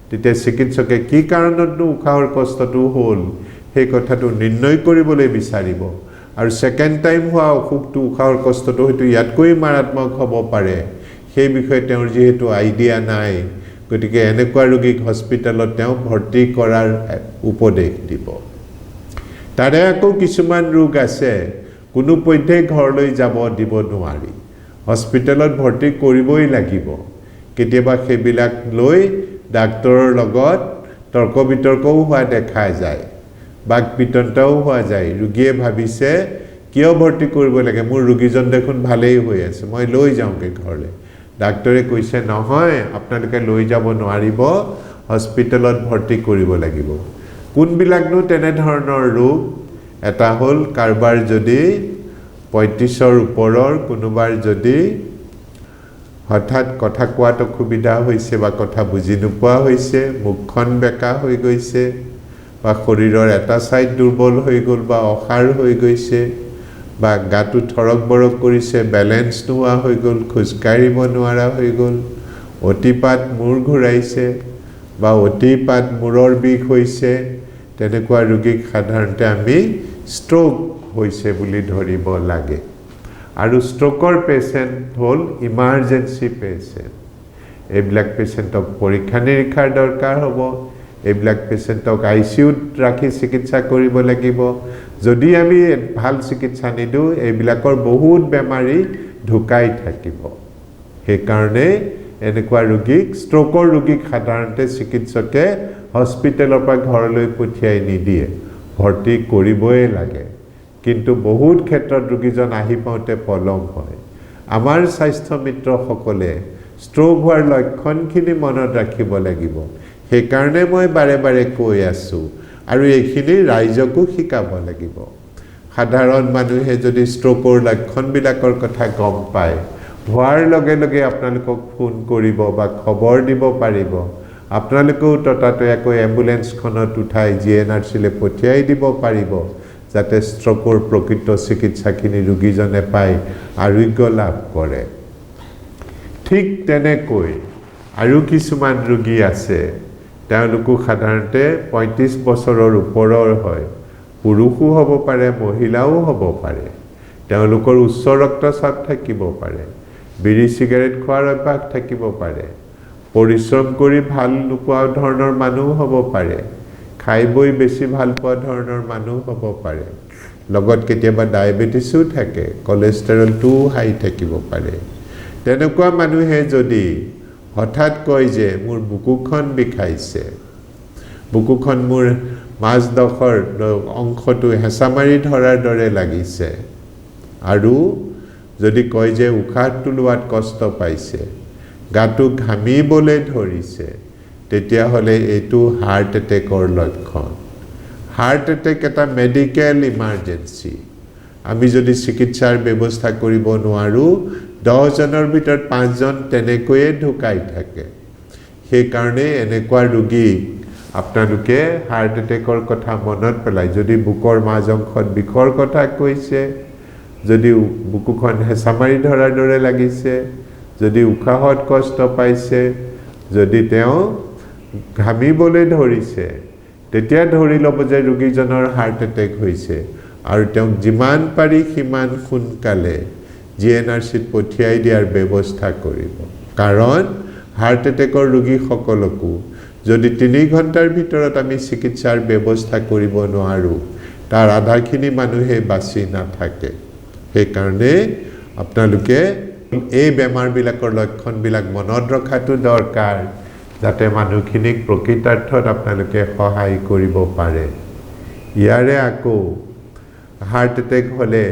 তেতিয়া চিকিৎসকে কি কাৰণতনো উশাহৰ কষ্টটো হ'ল সেই কথাটো নিৰ্ণয় কৰিবলৈ বিচাৰিব আৰু সেকেন্ড টাইম হোৱা অসুখটো উশাহৰ কষ্টটো হয়তো ইয়াতকৈ মাৰাত্মক হ'ব পাৰে সেই বিষয়ে তেওঁৰ যেহেতু আইডিয়া নাই গতিকে এনেকুৱা ৰোগীক হস্পিটেলত তেওঁ ভৰ্তি কৰাৰ উপদেশ দিব তাৰে আকৌ কিছুমান ৰোগ আছে কোনো পধ্যে ঘৰলৈ যাব দিব নোৱাৰি হস্পিটেলত ভৰ্তি কৰিবই লাগিব কেতিয়াবা সেইবিলাক লৈ ডাক্তৰৰ লগত তৰ্ক বিতৰ্কও হোৱা দেখা যায় বাক বিতন্তাও হোৱা যায় ৰোগীয়ে ভাবিছে কিয় ভৰ্তি কৰিব লাগে মোৰ ৰোগীজন দেখোন ভালেই হৈ আছে মই লৈ যাওঁগে ঘৰলে ডাক্তৰে কৈছে নহয় আপোনালোকে লৈ যাব নোৱাৰিব হস্পিটেলত ভৰ্তি কৰিব লাগিব কোনবিলাকনো তেনে ধৰণৰ ৰোগ এটা হল কাৰবাৰ যদি 35ৰ ওপৰৰ কোনোবাৰ যদি হঠাৎ কথা কোৱাত অসুবিধা হৈছে বা কথা বুজি নোপোৱা হৈছে মুখখন বেকা হৈ গৈছে বা শৰীৰৰ এটা সাইড দুৰ্বল হৈ গল বা অসাৰ হৈ গৈছে বা গাটো থৰক বৰক কৰিছে ব্যালেন্স নোৱা হৈ গল খুজকাৰিব নোৱাৰা হৈ গল অতিপাত মূৰ ঘূৰাইছে বা অতিপাত মূৰৰ বিষ হৈছে তেনেকুৱা ৰোগীক সাধাৰণতে আমি ষ্ট্ৰোক হৈছে বুলি ধৰিব লাগে আৰু ষ্ট্ৰোকৰ পেশেন্ট হল ইমাৰ্জেন্সি পেশেন্ট এইবিলাক পেশেন্টক পৰীক্ষা নিৰীক্ষাৰ দৰকাৰ হ'ব এইবিলাক পেশেন্টক আইসিইউত ৰাখি চিকিৎসা কৰিব লাগিব যদি আমি ভাল চিকিৎসা নিদু এইবিলাকৰ বহুত বেমাৰী ঢুকাই থাকিব সেই কাৰণে এনেকুৱা ৰোগীক ষ্ট্ৰোকৰ ৰোগীক সাধাৰণতে চিকিৎসকে হস্পিটেলৰ পৰা ঘৰলৈ পঠিয়াই নিদিয়ে ভৰ্তি কৰিবই লাগে কিন্তু বহুত ক্ষেত্ৰত ৰোগীজন আহি পাওঁতে পলম হয় আমাৰ স্বাস্থ্য মিত্ৰসকলে ষ্ট্ৰোক হোৱাৰ লক্ষণখিনি মনত ৰাখিব লাগিব সেই কাৰণে মই বাৰে বাৰে কৈ আছো আৰু এইখিনি ৰাইজকো শিকাব লাগিব সাধাৰণ মানুহে যদি ষ্ট্ৰোকৰ লক্ষণবিলাকৰ কথা গম পায় হোৱাৰ লগে লগে আপোনালোকক ফোন কৰিব বা খবৰ দিব পাৰিব আপোনালোকেও ততাতৈয়াকৈ এম্বুলেন্সখনত উঠাই জিএনআৰচিলে পঠিয়াই দিব পাৰিব যাতে ষ্ট্ৰোকৰ প্ৰকৃত চিকিৎসাখিনি ৰোগীজনে পায় আৰোগ্য লাভ কৰে ঠিক তেনেকৈ আৰু কিছুমান ৰোগী আছে তেওঁলোকো সাধাৰণতে 35 বছৰৰ ওপৰৰ হয় পুৰুষো হ'ব পাৰে মহিলাও হ'ব পাৰে তেওঁলোকৰ উচ্চ ৰক্তচাপ থাকিব পাৰে বিড়ি সিগাৰেট খোৱাৰ অভ্যাস থাকিব পাৰে পৰিশ্ৰম কৰি ভাল নোপোৱা ধৰণৰ মানুহ হ'ব পাৰে খাই বৈ বেছি ভাল পোৱা ধৰণৰ মানুহ হ'ব পাৰে লগত কেতিয়াবা ডায়াবেটিসও থাকে কোলেষ্টৰলটো হাই থাকিব পাৰে তেনেকুৱা মানুহে যদি হঠাৎ কয় যে মোৰ বুকুখন বিষাইছে বুকুখন মোৰ মাজডখৰ অংশটো হেঁচামাৰি ধৰাৰ দৰে লাগিছে আৰু যদি কয় যে উশাহটো লোৱাত কষ্ট পাইছে গাটো ঘামিবলৈ ধৰিছে তেতিয়া হলে এইটো হাৰ্ট এটেকৰ লক্ষণ হাৰ্ট এটেক এটা মেডিকেল ইমাৰ্জেন্সি আমি যদি চিকিৎসাৰ ব্যৱস্থা কৰিব নোৱাৰো 10 জনৰ ভিতৰত 5 জন তেনেকৈয়ে ঢুকাই থাকে সেই কাৰণে এনেকুৱা ৰোগী আপোনালোকে হাৰ্ট এটেকৰ কথা মনত পেলাই যদি বুকৰ মাজ অংশত বিষৰ কথা কৈছে যদি বুকুখন হেঁচামাৰি ধৰাৰ দৰে লাগিছে যদি উশাহত কষ্ট পাইছে যদি তেওঁ ঘামিবলৈ ধৰিছে তেতিয়া ধৰি ল'ব যে ৰোগীজনৰ হাৰ্ট এটেক হৈছে আৰু তেওঁ যিমান পাৰি সিমান সোনকালে জিএনআৰচিত পঠিয়াই দিয়াৰ ব্যৱস্থা কৰিব কাৰণ হাৰ্ট এটেকৰ ৰোগী সকলকো যদি 3 ঘণ্টাৰ ভিতৰত আমি চিকিৎসাৰ ব্যৱস্থা কৰিব নোৱাৰো তাৰ আধাখিনি মানুহে বাচি নাথাকে সেই কাৰণে আপোনালোকে এই বেমাৰবিলাকৰ লক্ষণবিলাক মনত ৰখাটো দৰকাৰ যাতে মানুহখিনিক প্ৰকৃতাৰ্থত আপোনালোকে সহায় কৰিব পাৰে ইয়াৰে আকৌ হাৰ্ট এটেক হলে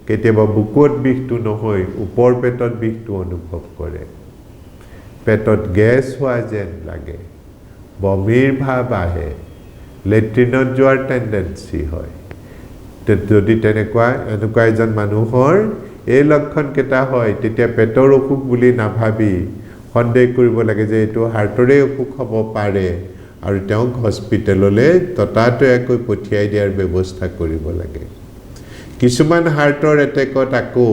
কেতিয়াবা বুকুত বিষটো নহয় ওপৰ পেটত বিষটো অনুভৱ কৰে পেটত গেছ হোৱা যেন লাগে বমিৰ ভাৱ আহে লেট্ৰিনত যোৱাৰ টেন্ডেন্সি হয় যদি এনেকুৱা এজন মানুহৰ এই লক্ষণ কেটা হয় তেতিয়া পেটৰ অসুখ বুলি নাভাবি সন্দেহ কৰিব লাগে যে এইটো হাৰ্টৰে অসুখ হ'ব পাৰে আৰু তেওঁক হস্পিটেললৈ ততাতৈয়াকৈ পঠিয়াই দিয়াৰ ব্যৱস্থা কৰিব লাগে কিছুমান হাৰ্টৰ এটেকত আকৌ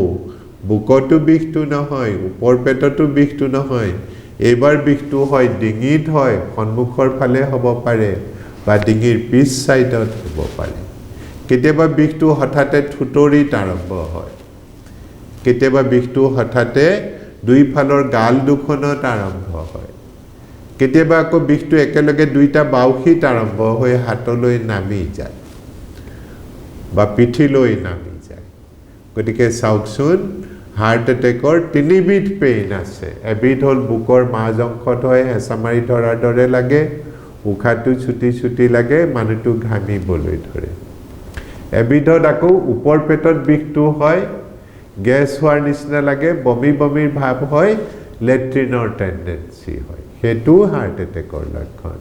বুকতো বিষটো নহয় ওপৰ পেটতো বিষটো নহয় এইবাৰ বিষটো হয় ডিঙিত হয় সন্মুখৰ ফালে হ'ব পাৰে বা ডিঙিৰ পিছ সাইডত হ'ব পাৰে কেতিয়াবা বিষটো হঠাতে থুতৰিত আৰম্ভ হয় কেতিয়াবা বিষটো হঠাতে দুই ফালৰ গাল দুখনত আৰম্ভ হয় কেতিয়াবা আকৌ বিষটো একেলগে দুইটা বাউখিত আৰম্ভ হৈ হাতলৈ নামি যায় বা পিঠিলৈ নামি যায় গতিকে চাওকচোন হাৰ্ট এটেকৰ 3 বিধ পেইন আছে এবিধ হল বুকৰ মাজ অংশত হয় হেঁচামাৰি ধৰাৰ দৰে লাগে উশাহটো ছুটি ছুটি লাগে মানুহটো ঘামিবলৈ ধৰে এবিধত আকৌ ওপৰ পেটত বিষটো হয় গেছ হোৱাৰ নিচিনা লাগে বমি বমিৰ ভাৱ হয় লেট্ৰিনৰ টেন্ডেন্সি হয় হেতু হাৰ্ট এটেকৰ লক্ষণ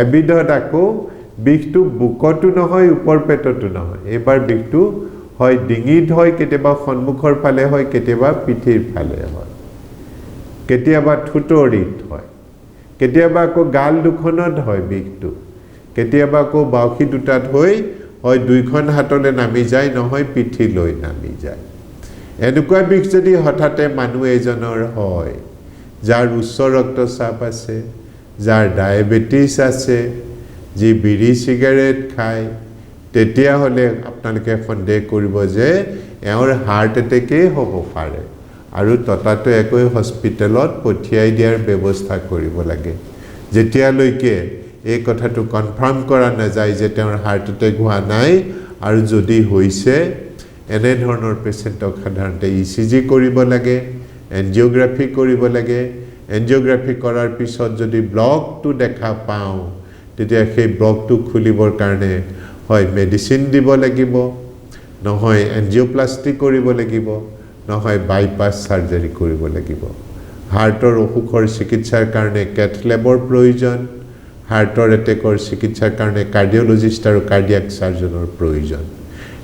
এবিধত আকৌ বিষটো বুকতো নহয় ওপৰ পেটতো নহয় এবাৰ বিষটো হয় ডিঙিত হয় কেতিয়াবা সন্মুখৰ ফালে হয় কেতিয়াবা পিঠিৰ ফালে হয় কেতিয়াবা ঠুটৰিত হয় কেতিয়াবা আকৌ গাল দুখনত হয় বিষটো কেতিয়াবা আকৌ বাউখি দুটাত হয় দুইখন হাতলে নামি যায় নহয় পিঠিলৈ নামি যায় এনেকুৱা বিষ যদি হঠাতে মানুহ এজনৰ হয় যাৰ উচ্চ ৰক্তচাপ আছে যাৰ ডায়াবেটিস আছে যি বিড়ি সিগাৰেট খায় তেতিয়া হলে আপোনালোকে সন্দেহ কৰিব যে এওঁৰ হাৰ্ট এটেকে হ'ব পাৰে আৰু ততাটো একো হস্পিটেলত পঠিয়াই দিয়াৰ ব্যৱস্থা কৰিব লাগে যেতিয়ালৈকে এই কথাটো কনফাৰ্ম কৰা নাযায় যে তেওঁৰ হাৰ্ট এটেক হোৱা নাই আৰু যদি হৈছে এনে ধৰণৰ পেশেন্টক সাধাৰণতে ইচিজি কৰিব লাগে এনজিওগ্ৰাফি কৰিব লাগে এনজিওগ্ৰাফি কৰাৰ পিছত যদি ব্লকটো দেখা পাওঁ তেতিয়া সেই ব্লকটো খুলিবৰ কাৰণে হয় মেডিসিন দিব লাগিব নহয় এনজিওপ্লাস্টি কৰিব লাগিব নহয় বাইপাস সাৰ্জাৰি কৰিব লাগিব হাৰ্টৰ অসুখৰ চিকিৎসাৰ কাৰণে কেথলেবৰ প্ৰয়োজন হাৰ্টৰ এটেকৰ চিকিৎসাৰ কাৰণে কাৰ্ডিওলজিষ্ট আৰু কাৰ্ডিয়াক সাৰ্জনৰ প্ৰয়োজন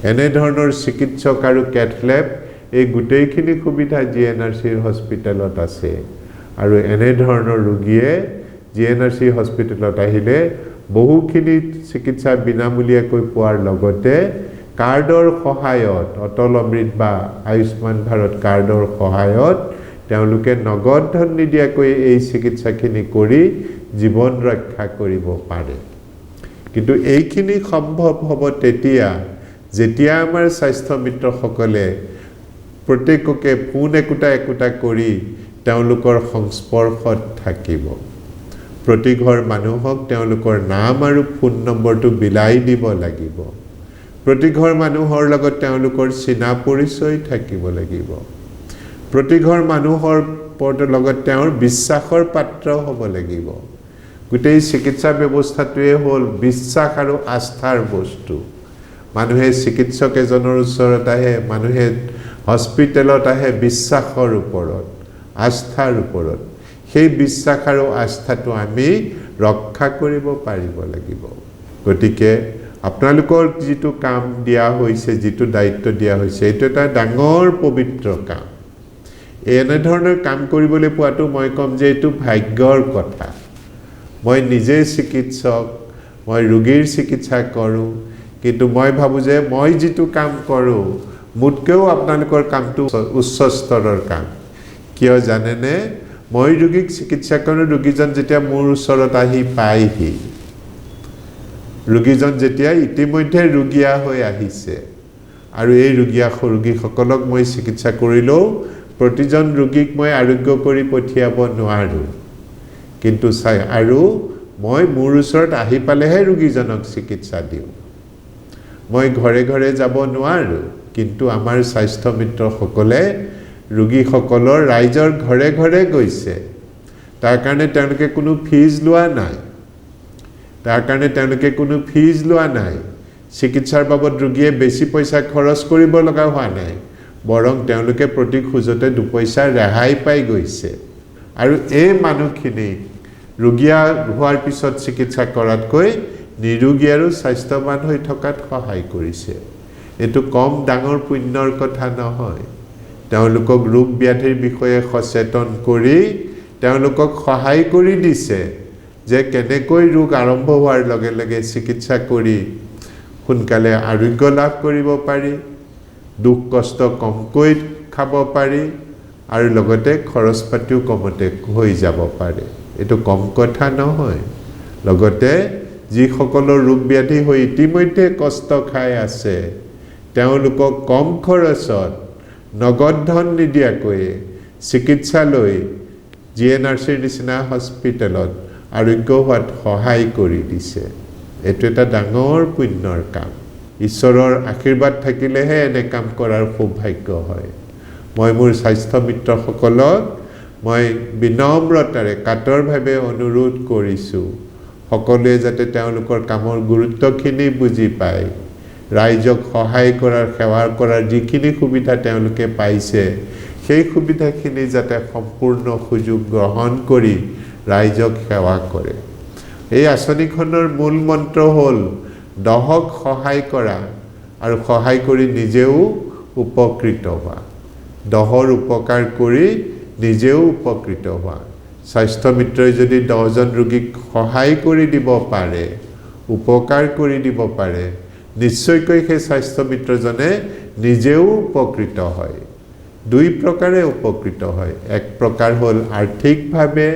এনে ধৰণৰ চিকিৎসক আৰু কেথলেব এই গোটেইখিনি সুবিধা জিএনআৰসিৰ হস্পিটেলত আছে আৰু এনে ধৰণৰ ৰোগীয়ে জিএনআৰসি হস্পিটেলত আহিলে বহুখিনি চিকিৎসা বিনামূলীয়াকৈ পোৱাৰ লগতে কাৰ্ডৰ সহায়ত অটল অমৃত বা আয়ুষ্মান ভাৰত কাৰ্ডৰ সহায়ত তেওঁলোকে নগদ ধন নিদিয়াকৈ এই চিকিৎসাখিনি কৰি জীৱন ৰক্ষা কৰিব পাৰে কিন্তু এইখিনি সম্ভৱ হ'ব তেতিয়া যেতিয়া আমাৰ স্বাস্থ্য মিত্ৰসকলে প্ৰত্যেককে ফোন একোটা কৰি তেওঁলোকৰ সংস্পৰ্শত থাকিব প্ৰতি ঘৰ মানুহক তেওঁলোকৰ নাম আৰু ফোন নম্বৰটো বিলাই দিব লাগিব প্ৰতি ঘৰ মানুহৰ লগত তেওঁলোকৰ চিনা পৰিচয় থাকিব লাগিব প্ৰতি ঘৰ মানুহৰ লগত তেওঁৰ বিশ্বাসৰ পাত্ৰ হ'ব লাগিব গোটেই চিকিৎসা ব্যৱস্থাটোৱে হ'ল বিশ্বাস আৰু আস্থাৰ বস্তু মানুহে চিকিৎসক এজনৰ ওচৰত আহে মানুহে হস্পিটেলত আহে বিশ্বাসৰ ওপৰত আস্থাৰ ওপৰত সেই বিশ্বাস আৰু আস্থাটো আমি ৰক্ষা কৰিব পাৰিব লাগিব গতিকে আপোনালোকৰ যিটো কাম দিয়া হৈছে যিটো দায়িত্ব দিয়া হৈছে এইটো এটা ডাঙৰ পবিত্ৰ কাম এনে ধৰণৰ কাম কৰিবলৈ পোৱাটো মই কম যে এইটো ভাগ্যৰ কথা মই নিজে চিকিৎসক মই ৰোগীৰ চিকিৎসা কৰোঁ কিন্তু মই ভাবো যে মই যিটো কাম কৰোঁ মুতকেও আপোনালোকৰ কামটো উচ্চ স্তৰৰ কাম কিয় জানেনে মই ৰোগীক চিকিৎসা কৰোঁ ৰোগীজন যেতিয়া মোৰ ওচৰত আহি পায়হি ৰোগীজন যেতিয়া ইতিমধ্যে ৰোগীয়া হৈ আহিছে আৰু এই ৰোগীসকলক মই চিকিৎসা কৰিলেও প্ৰতিজন ৰোগীক মই আৰোগ্য কৰি পঠিয়াব নোৱাৰো কিন্তু আৰু মই মোৰ ওচৰত আহি পালেহে ৰোগীজনক চিকিৎসা দিওঁ মই ঘৰে ঘৰে যাব নোৱাৰো কিন্তু আমাৰ স্বাস্থ্য মিত্ৰসকলে ৰোগীসকলৰ ৰাইজৰ ঘৰে ঘৰে গৈছে তাৰ কাৰণে তেওঁলোকে কোনো ফিজ লোৱা নাই চিকিৎসাৰ বাবদ ৰোগীয়ে বেছি পইচা খৰচ কৰিব লগা হোৱা নাই বৰং তেওঁলোকে প্ৰতি খুজতে দুপইচা ৰেহাই পাই গৈছে আৰু এই মানুহখিনি ৰোগীয়া হোৱাৰ পিছত চিকিৎসা কৰাতকৈ নিৰোগী আৰু স্বাস্থ্যৱান হৈ থকাত সহায় কৰিছে এটো কম ডাঙৰ পুণ্যৰ কথা নহয় তেওঁলোকক ৰোগ ব্যাধিৰ বিষয়ে সচেতন কৰি তেওঁলোকক সহায় কৰি দিছে যে কেনেকৈ ৰোগ আৰম্ভ হোৱাৰ লগে লগে চিকিৎসা কৰি সোনকালে আৰোগ্য লাভ কৰিব পাৰি দুখ কষ্ট কমকৈ খাব পাৰি আৰু লগতে খৰচ পাতিও কমতে হৈ যাব পাৰে এটো কম কথা নহয় লগতে যি সকলৰ ৰোগ ব্যাধি হৈ ইতিমধ্যে কষ্ট খাই আছে তেওঁলোকক কম খৰচত নগদ ধন নিদিয়াকৈ চিকিৎসালয় জিএনআৰসিৰ নিচিনা হস্পিটেলত আৰোগ্য হোৱাত সহায় কৰি দিছে এটো এটা ডাঙৰ পুণ্যৰ কাম ঈশ্বৰৰ আশীৰ্বাদ থাকিলেহে এনে কাম কৰাৰ সৌভাগ্য হয় মই মোৰ স্বাস্থ্য মিত্ৰসকলক মই বিনম্ৰতাৰে কাতৰভাৱে অনুৰোধ কৰিছো সকলোৱে যাতে তেওঁলোকৰ কামৰ গুৰুত্বখিনি বুজি পায় ৰাইজক সহায় কৰাৰ সেৱা কৰাৰ যিখিনি সুবিধা তেওঁলোকে পাইছে সেই সুবিধাখিনি যাতে সম্পূৰ্ণ সুযোগ গ্ৰহণ কৰি ৰাইজক সেৱা কৰে এই আঁচনিখনৰ মূল মন্ত্ৰ হ'ল দহক সহায় কৰা আৰু সহায় কৰি নিজেও উপকৃত হোৱা দহৰ উপকাৰ কৰি নিজেও উপকৃত হোৱা স্বাস্থ্য মিত্ৰই যদি 10 জন ৰোগীক সহায় কৰি দিব পাৰে উপকাৰ কৰি দিব পাৰে নিশ্চয়কৈ সেই স্বাস্থ্য মিত্ৰজনে নিজেও উপকৃত হয় দুই প্ৰকাৰে উপকৃত হয় এক প্ৰকাৰ হ'ল আৰ্থিকভাৱে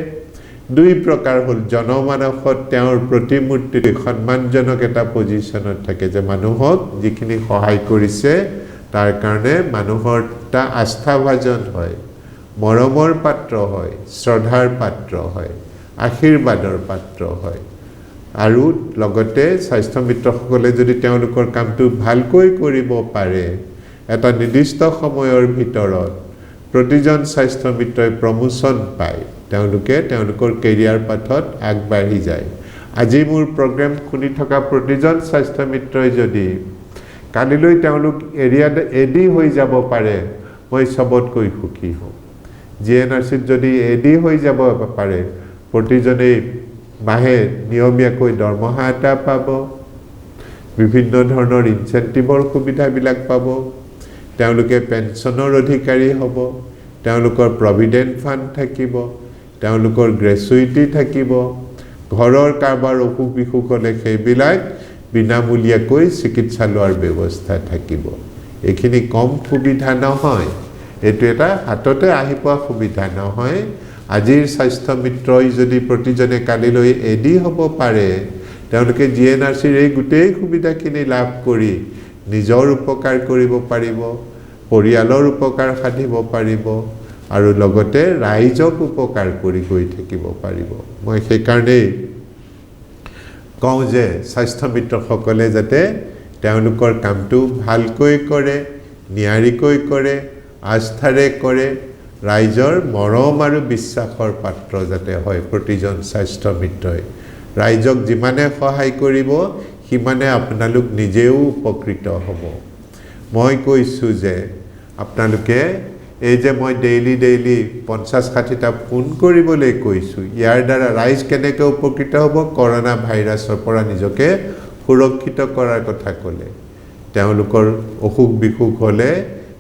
দুই প্ৰকাৰ হ'ল জনমানসত তেওঁৰ প্ৰতিমূৰ্তি সন্মানজনক এটা পজিশনত থাকে যে মানুহক যিখিনি সহায় কৰিছে তাৰ কাৰণে মানুহৰ তা আস্থাভাজন হয় মৰমৰ পাত্ৰ হয় শ্ৰদ্ধাৰ পাত্ৰ হয় আশীৰ্বাদৰ পাত্ৰ হয় আৰু লগতে স্বাস্থ্য মিত্ৰসকলে যদি তেওঁলোকৰ কামটো ভালকৈ কৰিব পাৰে এটা নিৰ্দিষ্ট সময়ৰ ভিতৰত প্ৰতিজন স্বাস্থ্য মিত্ৰই প্ৰমোশন পায় তেওঁলোকে তেওঁলোকৰ কেৰিয়াৰ পাথত আগবাঢ়ি যায় আজি মোৰ প্ৰগ্ৰাম শুনি থকা প্ৰতিজন স্বাস্থ্য মিত্ৰই যদি কালিলৈ তেওঁলোক এৰিয়াত এডি হৈ যাব পাৰে মই সবতকৈ সুখী হম জিএনআৰসিত যদি এডি হৈ যাব পাৰে প্ৰতিজনে মাহে নিয়মীয়াকৈ দৰমহা এটা পাব বিভিন্ন ধৰণৰ ইনচেন্টিভৰ সুবিধাবিলাক পাব তেওঁলোকে পেনশনৰ অধিকাৰী হ'ব তেওঁলোকৰ প্ৰভিডেন্ট ফাণ্ড থাকিব তেওঁলোকৰ গ্ৰেচুইটি থাকিব ঘৰৰ কাৰবাৰ অসুখ বিসুখ হ'লে সেইবিলাক বিনামূলীয়াকৈ চিকিৎসা লোৱাৰ ব্যৱস্থা থাকিব এইখিনি কম সুবিধা নহয় এইটো এটা হাততে আহি পোৱা সুবিধা নহয় আজিৰ স্বাস্থ্য মিত্ৰই যদি প্ৰতিজনে কালিলৈ এডি হ'ব পাৰে তেওঁলোকে জিএনআৰসিৰ এই গোটেই সুবিধাখিনি লাভ কৰি নিজৰ উপকাৰ কৰিব পাৰিব পৰিয়ালৰ উপকাৰ সাধিব পাৰিব আৰু লগতে ৰাইজক উপকাৰ কৰি গৈ থাকিব পাৰিব মই সেই কাৰণে কওঁ যে স্বাস্থ্য মিত্ৰসকলে যাতে তেওঁলোকৰ কামটো ভালকৈ কৰে নিয়াৰিকৈ কৰে আস্থাৰে কৰে ৰাইজৰ মৰম আৰু বিশ্বাসৰ পাত্ৰ যাতে হয় প্ৰতিজন স্বাস্থ্য মিত্ৰই ৰাইজক যিমানে সহায় কৰিব সিমানে আপোনালোক নিজেও উপকৃত হ'ব মই কৈছো যে আপোনালোকে এই যে মই ডেইলি 50-60টা ফোন কৰিবলৈ কৈছো ইয়াৰ দ্বাৰা ৰাইজ কেনেকৈ উপকৃত হ'ব কৰোনা ভাইৰাছৰ পৰা নিজকে সুৰক্ষিত কৰাৰ কথা ক'লে তেওঁলোকৰ অসুখ বিসুখ হ'লে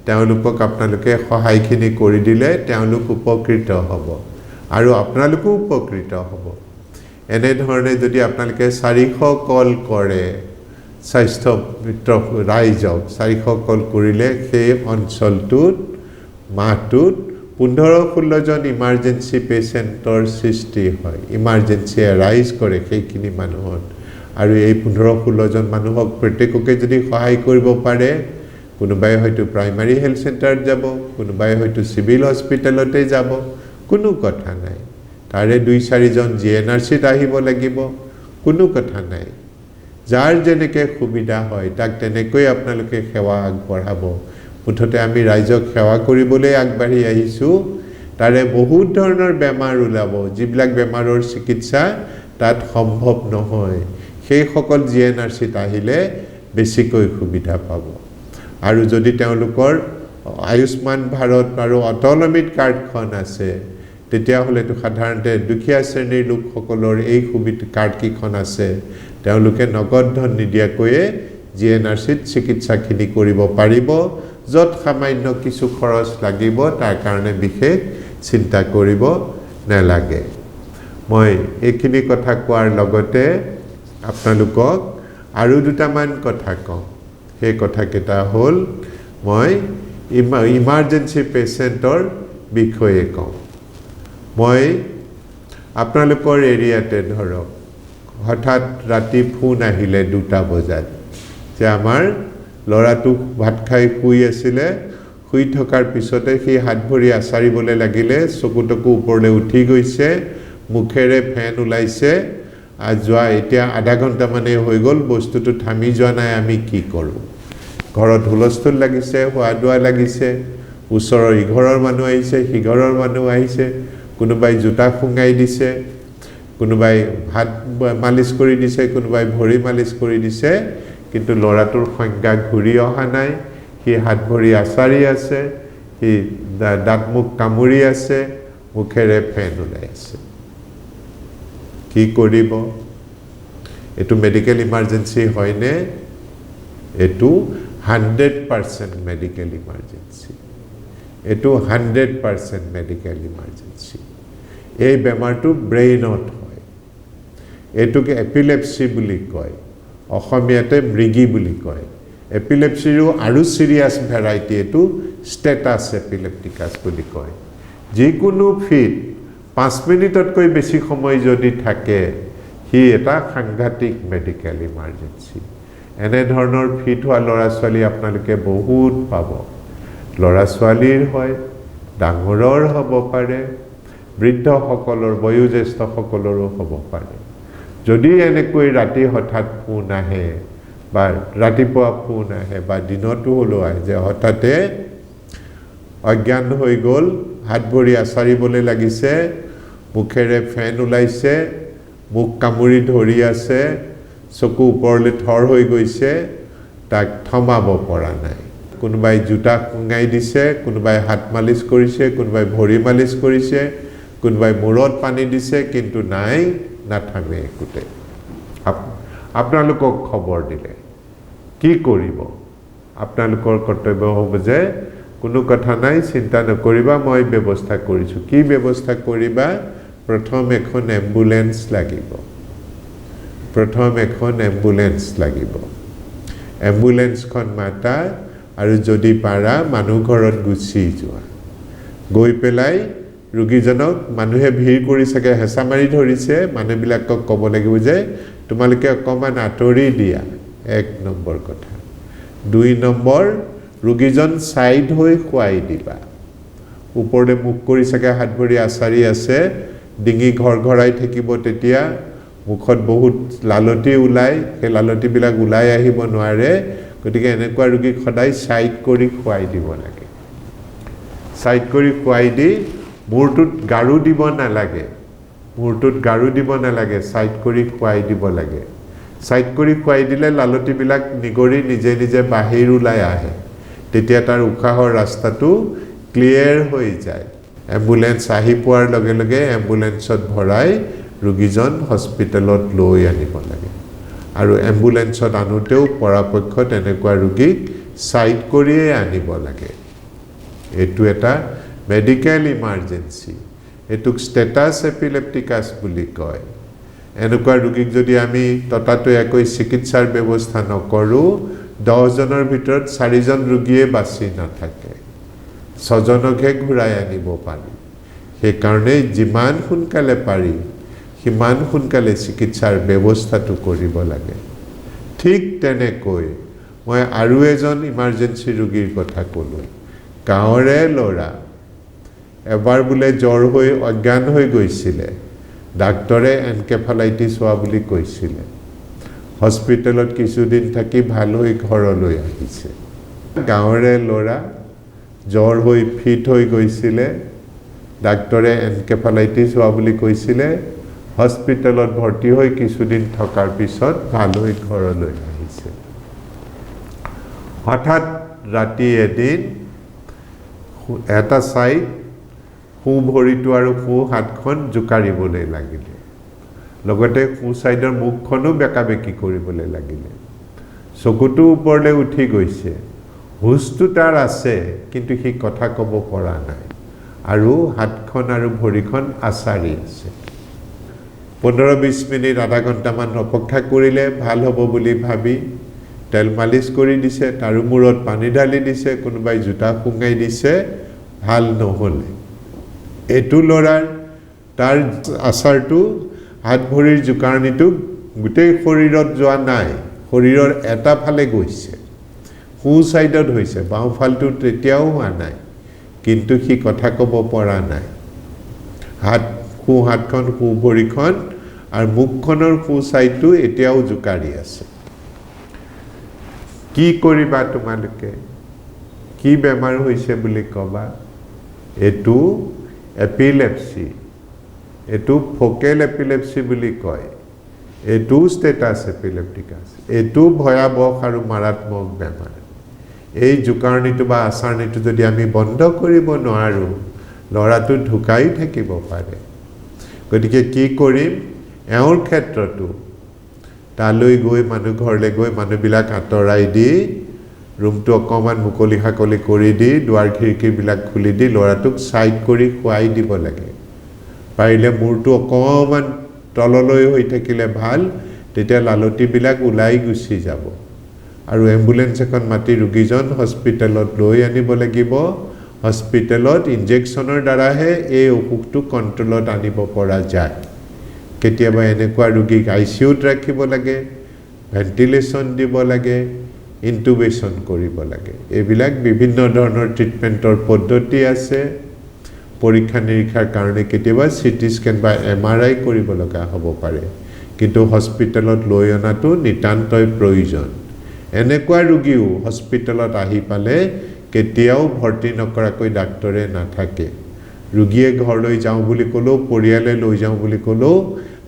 তেওঁলোকক আপোনালোকে সহায়খিনি কৰি দিলে তেওঁলোক উপকৃত হ'ব আৰু আপোনালোকো উপকৃত হ'ব এনে ধৰণে যদি আপোনালোকে 400 কল কৰে স্বাস্থ্য মিত্ৰ ৰাইজক 400 কল কৰিলে সেই অঞ্চলটোত মাহটোত 15-16 জন ইমাৰ্জেন্সি পেচেণ্টৰ সৃষ্টি হয় ইমাৰ্জেন্সি ৰাইজ কৰে সেইখিনি মানুহত আৰু এই 15-16 জন মানুহক প্ৰত্যেককে যদি সহায় কৰিব পাৰে কোনোবাই হয়তো প্ৰাইমাৰী হেলথ সেন্টাৰত যাব কোনোবাই হয়তো সিভিল হস্পিটেলতে যাব কোনো কথা নাই তাৰে 2-4 জন জিএনআৰসিত আহিব লাগিব কোনো কথা নাই যাৰ যেনেকৈ সুবিধা হয় তাক তেনেকৈ আপোনালোকে সেৱা আগবঢ়াব মুঠতে আমি ৰাইজক সেৱা কৰিবলৈ আগবাঢ়ি আহিছো তাৰে বহুত ধৰণৰ বেমাৰ ওলাব যিবিলাক বেমাৰৰ চিকিৎসা তাত সম্ভৱ নহয় সেই সকল জিএনআৰসিত আহিলে বেছিকৈ সুবিধা পাব আৰু যদি তেওঁলোকৰ আয়ুষ্মান ভাৰত আৰু অটল অমৃত কাৰ্ডখন আছে তেতিয়া হলেতো সাধাৰণতে দুখীয়া শ্ৰেণীৰ লোকসকলৰ এই সুবিধা কাৰ্ডকিখন আছে তেওঁলোকে নগদ ধন নিদিয়াকৈ জিএনআৰসিত চিকিৎসাখিনি কৰিব পাৰিব যত সামান্য কিছু খৰচ লাগিব তাৰ কাৰণে বিশেষ চিন্তা কৰিব নালাগে মই এইখিনি কথা কোৱাৰ লগতে আপোনালোকক আৰু দুটামান কথা কওঁ সেই কথা কেটা হ'ল মই ইমাৰ্জেন্সি পেচেণ্টৰ বিষয়ে কওঁ মই আপোনালোকৰ এৰিয়াতে ধৰক হঠাৎ ৰাতি ফোন আহিলে 2টা বজাত যে আমাৰ লৰাটো ভাত খাই শুই আছিলে শুই থকাৰ পিছতে সি হাত ভৰি আছাৰিবলৈ লাগিলে চকুটকু ওপৰলৈ উঠি গৈছে মুখেৰে ফেন ওলাইছে যোৱা এতিয়া আধা ঘণ্টা মানে হৈ গ'ল বস্তুটো থামি যোৱা নাই আমি কি কৰোঁ ঘৰত হুলস্থুল লাগিছে হোৱা লাগিছে ওচৰৰ ইঘৰৰ মানুহ আহিছে সিঘৰৰ মানুহ আহিছে কোনোবাই জোতা খুঙাই দিছে কোনোবাই হাত মালিশ কৰি দিছে কোনোবাই ভৰি মালিশ কৰি দিছে কিন্তু ল'ৰাটোৰ সংজ্ঞা ঘূৰি অহা নাই সি হাত ভৰি আচাৰি আছে সি দাঁত মুখ কামুৰি আছে মুখেৰে ফেন ওলাই আছে কি কৰিব এটো মেডিকেল ইমাৰ্জেন্সি হয়নে এটো 100% মেডিকেল ইমাৰ্জেন্সি এটো 100% মেডিকেল ইমাৰ্জেন্সি এই বেমাৰটো ব্ৰেইনত হয় এটোকে এপিলেপসি বুলি কয় অসমীয়াতে মৃগী বুলি কয় এপিলেপসিৰো আৰু সিৰিয়াস ভেৰাইটি এটো স্টেটাস এপিলেপ্টিকাস বুলি কয় যিকোনো ফিট 5 মিনিটতকৈ বেছি সময় যদি থাকে হি এটা সাংঘাতিক মেডিকেল ইমাৰ্জেন্সি এনে ধৰণৰ ফিট হোৱা ল'ৰা ছোৱালী আপোনালোকে বহুত পাব ল'ৰা ছোৱালীৰ হয় ডাঙৰৰ হ'ব পাৰে বৃদ্ধসকলৰ বয়োজ্যেষ্ঠসকলৰো হ'ব পাৰে যদি এনেকৈ ৰাতি হঠাৎ ফোন আহে বা ৰাতিপুৱা ফোন আহে বা দিনতো হলো আহে যে হঠাতে অজ্ঞান হৈ গ'ল হাত ভৰি আচাৰিবলৈ লাগিছে মুখেৰে ফেন ওলাইছে মুখ কামুৰি ধৰি আছে চকু ওপৰলৈ থৰ হৈ গৈছে তাক থমাব পৰা নাই কোনোবাই জুতা খুঙাই দিছে কোনোবাই হাত মালিশ কৰিছে কোনোবাই ভৰি মালিশ কৰিছে কোনোবাই মূৰত পানী দিছে কিন্তু নাই নাথামে একোতে আপোনালোকক খবৰ দিলে কি কৰিব আপোনালোকৰ কৰ্তব্য হ'ব যে কোনো কথা নাই চিন্তা নকৰিবা মই ব্যৱস্থা কৰিছো কি ব্যৱস্থা কৰিবা প্ৰথম এখন এম্বুলেন্স লাগিব এম্বুলেন্সখন মাতা আৰু যদি পাৰা মানুহ ঘৰত গুচি যোৱা গৈ পেলাই ৰোগীজনক মানুহে ভিৰ কৰি সকে হেঁচা মাৰি ধৰিছে মানুহবিলাকক ক'ব লাগিব যে তোমালোকে অকমান আঁতৰি দিয়া এক নম্বৰ কথা দুই নম্বৰ ৰোগীজন সাইড হৈ খুৱাই দিবা ওপৰতে মুখ কৰি সকে হাত ভৰি আচাৰি আছে ডিঙি ঘৰঘৰাই থাকিব তেতিয়া মুখত বহুত লালতি ওলাই সেই লালতি বিলাক ওলাই আহিব নোৱাৰে গতিকে এনেকুৱা ৰোগীক সদায় সাইড কৰি খুৱাই দিব লাগে সাইড কৰি খুৱাই দি মূৰটোত গাৰু দিব নালাগে সাইড কৰি খুৱাই দিব লাগে সাইড কৰি খুৱাই দিলে লালতি বিলাক নিগৰি নিজে নিজে বাহিৰ ওলাই আহে তেতিয়া তাৰ উশাহৰ ৰাস্তাটো ক্লিয়াৰ হৈ যায় এম্বুলেন্স আহি পোৱাৰ লগে লগে এম্বুলেন্সত ভৰাই ৰোগীজন হস্পিটেলত লৈ আনিব লাগে আৰু এম্বুলেন্সত আনোতেও পৰাপক্ষত এনেকুৱা ৰোগীক সাইড কৰিয়ে আনিব লাগে এটো এটা মেডিকেল ইমাৰ্জেন্সি এটুক স্টেটাস এপিলেপ্টিকাস বুলি কয় এনেকুৱা ৰোগীক যদি আমি ততাতৈয়াকৈ চিকিৎসাৰ ব্যৱস্থা নকৰো 10 জনৰ ভিতৰত 4 জন ৰোগীয়ে বাচি নাথাকে 6 জনকহে ঘূৰাই আনিব পাৰি সেইকাৰণে যিমান সোনকালে পাৰি সিমান সোনকালে চিকিৎসাৰ ব্যৱস্থাটো কৰিব লাগে ঠিক তেনেকৈ মই আৰু এজন ইমাৰ্জেন্সি ৰোগীৰ কথা ক'লো গাঁৱৰে ল'ৰা এবাৰ বুলে জ্বৰ হৈ অজ্ঞান হৈ গৈছিলে ডাক্তৰে এনকেফালাইটিছ হোৱা বুলি কৈছিলে হস্পিটেলত কিছুদিন থাকি ভাল হৈ ঘৰলৈ আহিছে গাঁৱৰে ল'ৰা জ্বৰ হৈ ফিট হৈ গৈছিলে ডাক্তৰে এনকেফালাইটিছ হোৱা বুলি কৈছিলে হস্পিটেলত ভৰ্তি হৈ কিছুদিন থকাৰ পিছত ভাল হৈ ঘৰলৈ আহিছে হঠাৎ ৰাতি এদিন এটা সাইড হু ভৰিটো আৰু হু হাতখন জুকাৰিবলৈ লাগিলে লগতে হু সাইডৰ মুখখনো বেকাবেকি কৰিবলৈ লাগিলে চকুটো ওপৰলৈ উঠি গৈছে হুছটো তাৰ আছে কিন্তু সি কথা ক'ব পৰা নাই আৰু হাতখন আৰু ভৰিখন আচাৰি আছে 15-20 মিনিট আধা ঘণ্টামান অপেক্ষা কৰিলে ভাল হ'ব বুলি ভাবি তেল মালিশ কৰি দিছে তাৰো মূৰত পানী ঢালি দিছে কোনোবাই জুতা খুঙাই দিছে ভাল নহলে এটু লৰাৰ তাৰ আচাৰটো হাত ভৰিৰ জুকাৰণিটো গোটেই শৰীৰত যোৱা নাই শৰীৰৰ এটা ফালে গৈছে হু সাইডত হৈছে বাও ফালটো তেতিয়াও হোৱা নাই কিন্তু সি কথা ক'ব পৰা নাই হু হাতখন হু ভৰিখন আৰু মুখখনৰ হু সাইডটো এতিয়াও জুকাৰি আছে কি কৰিবা তোমালোকে কি বেমাৰ হৈছে বুলি কবা এটু এপিলেপসি এটু ফোকেল এপিলেপসি বুলি কয় এইটো ষ্টেটাছ এপিলেপ্টিকাছ এইটো ভয়াবহ আৰু মাৰাত্মক বেমাৰ এই জোকাৰণিটো বা আচাৰণিটো যদি আমি বন্ধ কৰিব নোৱাৰোঁ ল'ৰাটো ঢুকাই থাকিব পাৰে গতিকে কি কৰিম এওঁৰ ক্ষেত্ৰতো তালৈ গৈ মানুহ ঘৰলৈ গৈ মানুহবিলাক আঁতৰাই দি ৰুমটো অকণমান মুকলি হাকলি কৰি দি দুৱাৰ খিৰিকীবিলাক খুলি দি ল'ৰাটোক ছাইড কৰি শুৱাই দিব লাগে পাৰিলে মূৰটো অকণমান তললৈ হৈ থাকিলে ভাল তেতিয়া লালটিবিলাক ওলাই গুচি যাব আৰু এম্বুলেন্স এখন মাতি ৰোগীজন হস্পিটেলত লৈ আনিব লাগিব হস্পিটেলত ইনজেকশ্যনৰ দ্বাৰাহে এই অসুখটো কণ্ট্ৰলত আনিব পৰা যায় কেতিয়াবা এনেকুৱা ৰোগীক আইচিইউত ৰাখিব লাগে ভেণ্টিলেশ্যন দিব লাগে ইনটুবেশ্যন কৰিব লাগে এইবিলাক বিভিন্ন ধৰণৰ ট্ৰিটমেণ্টৰ পদ্ধতি আছে পৰীক্ষা নিৰীক্ষাৰ কাৰণে কেতিয়াবা চিটি স্কেন বা MRI কৰিব লগা হ'ব পাৰে কিন্তু হস্পিটেলত লৈ অনাটো নিতান্তই প্ৰয়োজন এনেকুৱা ৰোগীও হস্পিটেলত আহি পালে কেতিয়াও ভৰ্তি নকৰাকৈ ডাক্তৰে নাথাকে ৰোগীয়ে ঘৰলৈ যাওঁ বুলি ক'লেও পৰিয়ালে লৈ যাওঁ বুলি ক'লেও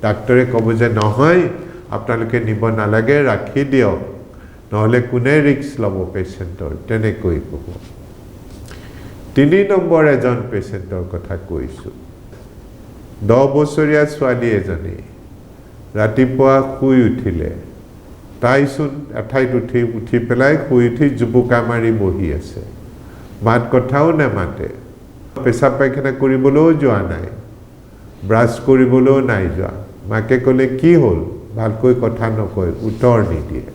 ডাক্তৰে ক'ব যে নহয় আপোনালোকে নিব নালাগে ৰাখি দিয়ক নহ'লে কোনে ৰিস্ক ল'ব পেচেণ্টৰ তেনেকৈ ক'ব 3 নম্বৰ এজন পেচেণ্টৰ কথা কৈছোঁ 10 বছৰীয়া ছোৱালী এজনী ৰাতিপুৱা শুই উঠিলে তাইচোন এঠাইত উঠি পেলাই শুই উঠি জুপুকা মাৰি বহি আছে মাত কথাও নেমাতে পেচাব পায়খানা কৰিবলৈও যোৱা নাই ব্ৰাছ কৰিবলৈও নাই যোৱা মাকে ক'লে কি হ'ল ভালকৈ কথা নকয় উত্তৰ নিদিয়ে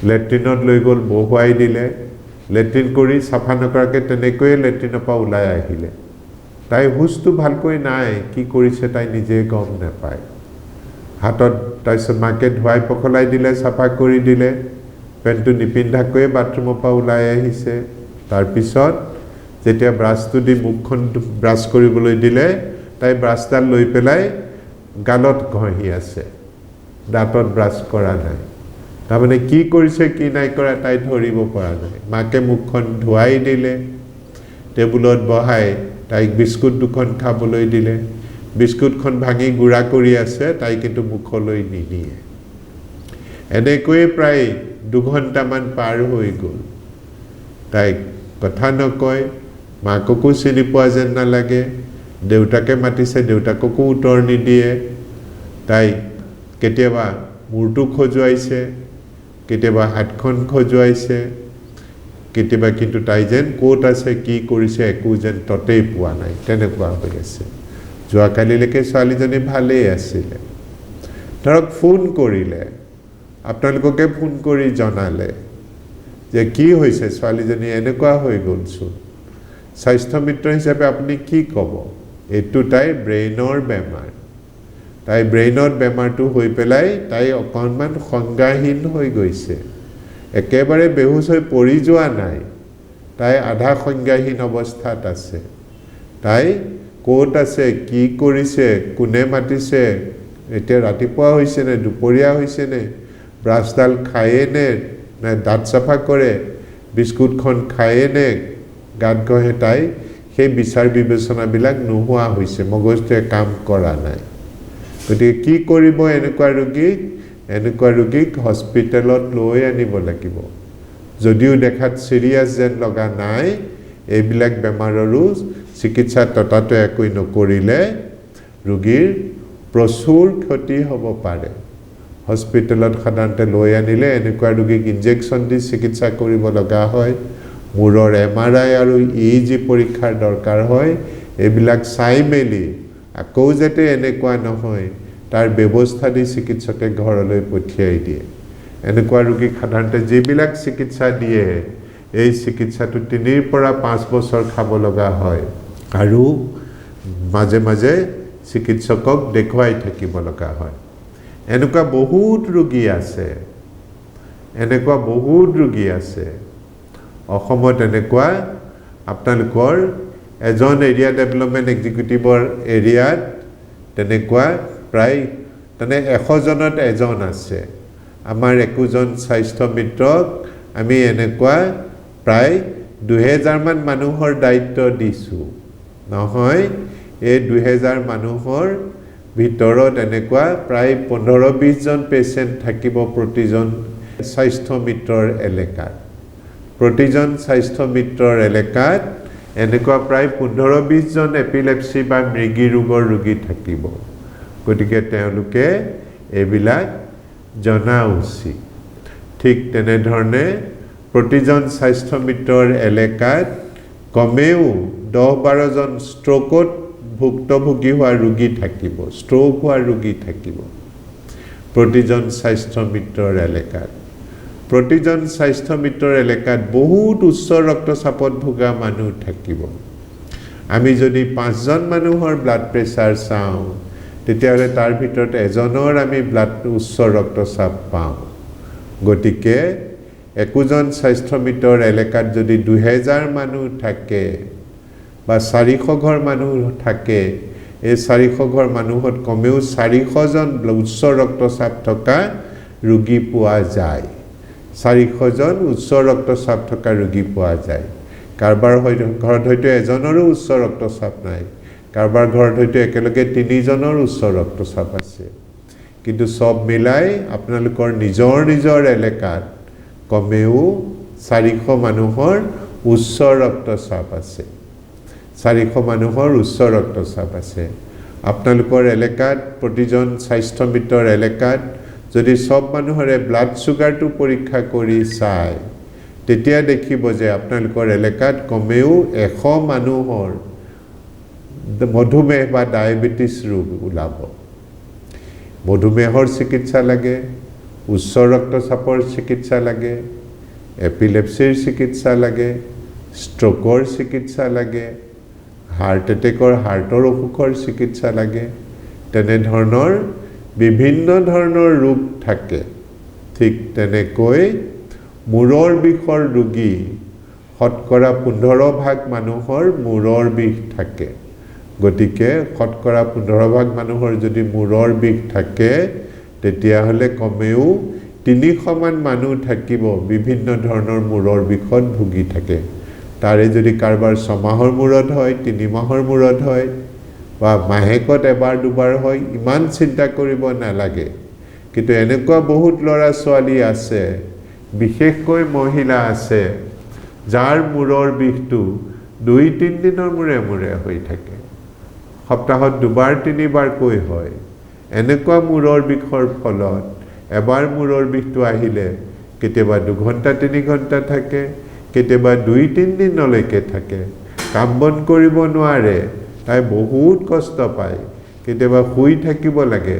লেট্ৰিনত লৈ গ'ল বহুৱাই দিলে লেট্ৰিন কৰি চাফা নকৰাকৈ তেনেকৈয়ে লেট্ৰিনৰ পৰা ওলাই আহিলে তাই হুচটো ভালকৈ নাই কি কৰিছে তাই নিজে গম নাপায় হাতত তাৰপিছত মাকে ধুৱাই পখলাই দিলে চাফা কৰি দিলে পেণ্টটো নিপিন্ধাকৈয়ে বাথৰুমৰ পৰা ওলাই আহিছে তাৰপিছত যেতিয়া ব্ৰাছটো দি মুখখন ব্ৰাছ কৰিবলৈ দিলে তাই ব্ৰাছডাল লৈ পেলাই গালত ঘঁহি আছে দাঁতত ব্ৰাছ কৰা নাই তাৰমানে কি কৰিছে কি নাই কৰা তাই ধৰিব পৰা নাই মাকে মুখখন ধুৱাই দিলে টেবুলত বহাই তাইক বিস্কুট দুখন খাবলৈ দিলে বিস্কুটখন ভাঙি গুড়া কৰি আছে তাই কিন্তু মুখলৈ নিনিয়ে এনেকৈয়ে প্ৰায় 2 ঘণ্টামান পাৰ হৈ গ'ল তাইক কথা নকয় মাককো চিনি পোৱা যেন নালাগে দেউতাকে মাতিছে দেউতাককো উত্তৰ নিদিয়ে তাই কেতিয়াবা মূৰটো খজুৱাইছে কেতিয়াবা হাতখন খজুৱাইছে কেতিয়াবা কিন্তু তাই যেন ক'ত আছে কি কৰিছে একো যেন ততেই পোৱা নাই তেনেকুৱা হৈ আছে যোৱাকালিলৈকে ছোৱালীজনী ভালেই আছিলে ধৰক ফোন কৰিলে আপোনালোককে ফোন কৰি জনালে যে কি হৈছে ছোৱালীজনী এনেকুৱা হৈ গ'লচোন স্বাস্থ্য মিত্ৰ হিচাপে আপুনি কি ক'ব এইটো তাইৰ ব্ৰেইনৰ বেমাৰ তাই ব্ৰেইনৰ বেমাৰটো হৈ পেলাই তাই অকণমান সংজ্ঞাহীন হৈ গৈছে একেবাৰে বেহুচ হৈ পৰি যোৱা নাই তাই আধা সংজ্ঞাহীন অৱস্থাত আছে তাই ক'ত আছে কি কৰিছে কোনে মাতিছে এতিয়া ৰাতিপুৱা হৈছে নে দুপৰীয়া হৈছে নে ব্ৰাছডাল খায়ে নে দাঁত চাফা কৰে বিস্কুটখন খায়ে নে গাত ঘঁহে তাই সেই বিচাৰ বিবেচনাবিলাক নোহোৱা হৈছে মগজটোৱে কাম কৰা নাই গতিকে কি কৰিব এনেকুৱা ৰোগীক হস্পিটেলত লৈ আনিব লাগিব যদিও দেখাত চিৰিয়াছ যেন লগা নাই এইবিলাক বেমাৰৰো চিকিৎসা ততাটো একো নকৰিলে ৰোগীৰ প্ৰচুৰ ক্ষতি হ'ব পাৰে হস্পিটেলত সাধাৰণতে লৈ আনিলে এনেকুৱা ৰোগীক ইনজেকশ্যন দি চিকিৎসা কৰিব লগা হয় মূৰৰ MRI আৰু EEG পৰীক্ষাৰ দৰকাৰ হয় এইবিলাক চাই মেলি আকৌ যাতে এনেকুৱা নহয় তাৰ ব্যৱস্থা দি চিকিৎসকে ঘৰলৈ পঠিয়াই দিয়ে এনেকুৱা ৰোগীক সাধাৰণতে যিবিলাক চিকিৎসা দিয়ে এই চিকিৎসাটো 3 পৰা 5 বছৰ খাব লগা হয় আৰু মাজে মাজে চিকিৎসকক দেখুৱাই থাকিব লগা হয় এনেকুৱা বহুত ৰোগী আছে অসমত এনেকুৱা আপোনালোকৰ এজন এৰিয়া ডেভেলপমেণ্ট এক্সিকিউটিভৰ এৰিয়াত তেনেকুৱা প্ৰায় 100 জনত এজন আছে আমাৰ একোজন স্বাস্থ্য মিত্ৰক আমি এনেকুৱা প্ৰায় 2000 মান মানুহৰ দায়িত্ব দিছোঁ নহয় এই 2000 মানুহৰ ভিতৰত এনেকুৱা প্ৰায় 15-20 জন পেচেণ্ট থাকিব প্ৰতিজন স্বাস্থ্য মিত্ৰৰ এলেকাত প্ৰতিজন স্বাস্থ্য মিত্ৰৰ এলেকাত এনেকুৱা প্ৰায় 15-20 জন এপিলেপসি বা মৃগী ৰোগৰ ৰোগী থাকিব গতিকে তেওঁলোকে এইবিলাক জনা উচিত ঠিক তেনেধৰণে প্ৰতিজন স্বাস্থ্য মিত্ৰৰ এলেকাত কমেও 10-12 জন ষ্ট্ৰোকত ভুক্তভোগী হোৱা ৰোগী থাকিব ষ্ট্ৰোক হোৱা ৰোগী থাকিব প্ৰতিজন স্বাস্থ্য মিত্ৰৰ এলেকাত প্ৰতিজন স্বাস্থ্য মিত্ৰৰ এলেকাত বহুত উচ্চ ৰক্তচাপত ভোগা মানুহ থাকিব আমি যদি 5 জন মানুহৰ ব্লাড প্ৰেছাৰ চাওঁ তেতিয়াহ'লে তাৰ ভিতৰত এজনৰ আমি ব্লাড উচ্চ ৰক্তচাপ পাওঁ গতিকে একোজন স্বাস্থ্য মিত্ৰৰ এলেকাত যদি 2000 মানুহ থাকে বা 400 ঘৰ মানুহ থাকে এই 400 ঘৰ মানুহত কমেও 400 জন উচ্চ ৰক্তচাপ থকা ৰোগী পোৱা যায় 400 জন উচ্চ ৰক্তচাপ থকা ৰোগী পোৱা যায় কাৰোবাৰ ঘৰত হয়তো এজনৰো উচ্চ ৰক্তচাপ নাই কাৰোবাৰ ঘৰত হয়তো একেলগে 3 জনৰ উচ্চ ৰক্তচাপ আছে কিন্তু সব মিলাই আপোনালোকৰ নিজৰ এলেকাত কমেও 400 মানুহৰ উচ্চ ৰক্তচাপ আছে 400 মানুহৰ উচ্চ ৰক্তচাপ আছে আপোনালোকৰ এলেকাত প্ৰতিজন স্বাস্থ্য মিত্ৰৰ এলেকাত যদি সব মানুহৰে ব্লাড সুগাৰটো পৰীক্ষা কৰি চায় তেতিয়া দেখিব যে আপোনালোকৰ এলেকাত কমেও 100 মানুহৰ মধুমেহ বা ডায়াবেটিস ৰোগ ওলাব মধুমেহৰ চিকিৎসা লাগে উচ্চ ৰক্তচাপৰ চিকিৎসা লাগে এপিলেপসিৰ চিকিৎসা লাগে ষ্ট্ৰোকৰ চিকিৎসা লাগে হাৰ্ট এটেকৰ হাৰ্টৰ অসুখৰ চিকিৎসা লাগে তেনে ধৰণৰ বিভিন্ন ধৰণৰ ৰোগ থাকে ঠিক তেনেকৈ মূৰৰ বিষৰ ৰোগী শতকৰা 15% মানুহৰ মূৰৰ বিষ থাকে গতিকে শতকৰা 15% মানুহৰ যদি মূৰৰ বিষ থাকে তেতিয়াহ'লে কমেও 300 মান মানুহ থাকিব বিভিন্ন ধৰণৰ মূৰৰ বিষত ভুগি থাকে তাৰে যদি কাৰোবাৰ 6 মাহৰ মূৰত হয় 3 মাহৰ মূৰত হয় বা মাহেকত এবাৰ দুবাৰ হয় ইমান চিন্তা কৰিব নালাগে কিন্তু এনেকুৱা বহুত ল'ৰা ছোৱালী আছে বিশেষকৈ মহিলা আছে যাৰ মূৰৰ বিষটো 2-3 দিনৰ মূৰে হৈ থাকে সপ্তাহত দুবাৰ তিনিবাৰ কৈ হয় এনেকুৱা মূৰৰ বিষৰ ফলত এবাৰ মূৰৰ বিষটো আহিলে কেতিয়াবা 2 ঘণ্টা 3 ঘণ্টা থাকে কেতিয়াবা 2-3 দিনলৈকে থাকে কাম বন কৰিব নোৱাৰে তাই বহুত কষ্ট পায় কেতিয়াবা শুই থাকিব লাগে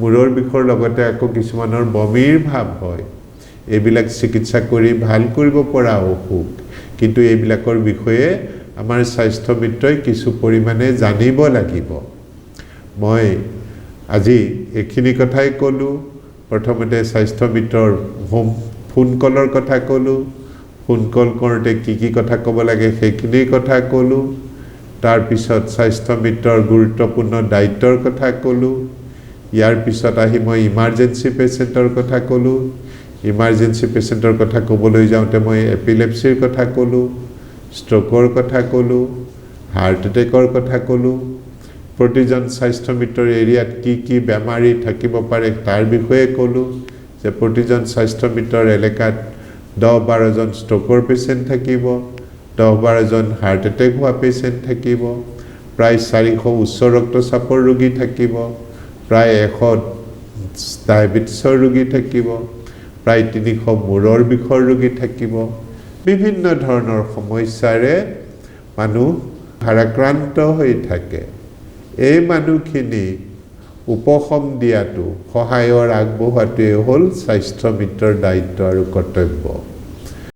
মূৰৰ বিষৰ লগতে আকৌ কিছুমানৰ বমিৰ ভাৱ হয় এইবিলাক চিকিৎসা কৰি ভাল কৰিব পৰা অসুখ কিন্তু এইবিলাকৰ বিষয়ে আমাৰ স্বাস্থ্য মিত্ৰই কিছু পৰিমাণে জানিব লাগিব মই আজি এখিনি কথাই ক'লো প্ৰথমতে স্বাস্থ্য মিত্ৰৰ ফোন কলৰ কথা ক'লো ফোন কল কৰোঁতে কি কথা ক'ব লাগে সেইখিনি কথা ক'লো তাৰ পিছত স্বাস্থ্য মিত্ৰৰ গুৰুত্বপূৰ্ণ দায়িত্বৰ কথা ক'লো ইয়াৰ পিছত আহি মই ইমাৰ্জেন্সি পেচেণ্টৰ কথা ক'লো ইমাৰ্জেন্সি পেচেণ্টৰ কথা ক'বলৈ যাওঁতে মই এপিলেপসিৰ কথা ক'লো ষ্ট্ৰোকৰ কথা ক'লো হাৰ্ট এটেকৰ কথা ক'লো প্ৰতিজন স্বাস্থ্য মিত্ৰৰ এৰিয়াত কি বেমাৰী থাকিব পাৰে তাৰ বিষয়ে ক'লো যে প্ৰতিজন স্বাস্থ্য মিত্ৰৰ এলেকাত 10-12 জন ষ্ট্ৰোকৰ পেচেণ্ট থাকিব 10-12 জন হাৰ্ট এটেক হোৱা পেচেণ্ট থাকিব প্ৰায় 400 উচ্চ ৰক্তচাপৰ ৰোগী থাকিব প্ৰায় 100 ডায়াবেটিছৰ ৰোগী থাকিব প্ৰায় 300 মূৰৰ বিষৰ ৰোগী থাকিব বিভিন্ন ধৰণৰ সমস্যাৰে মানুহ ভাৰাক্ৰান্ত হৈ থাকে এই মানুহখিনি উপশম দিয়াটো সহায়ৰ আগবঢ়োৱাটোৱে হ'ল স্বাস্থ্য মিত্ৰৰ দায়িত্ব আৰু কৰ্তব্য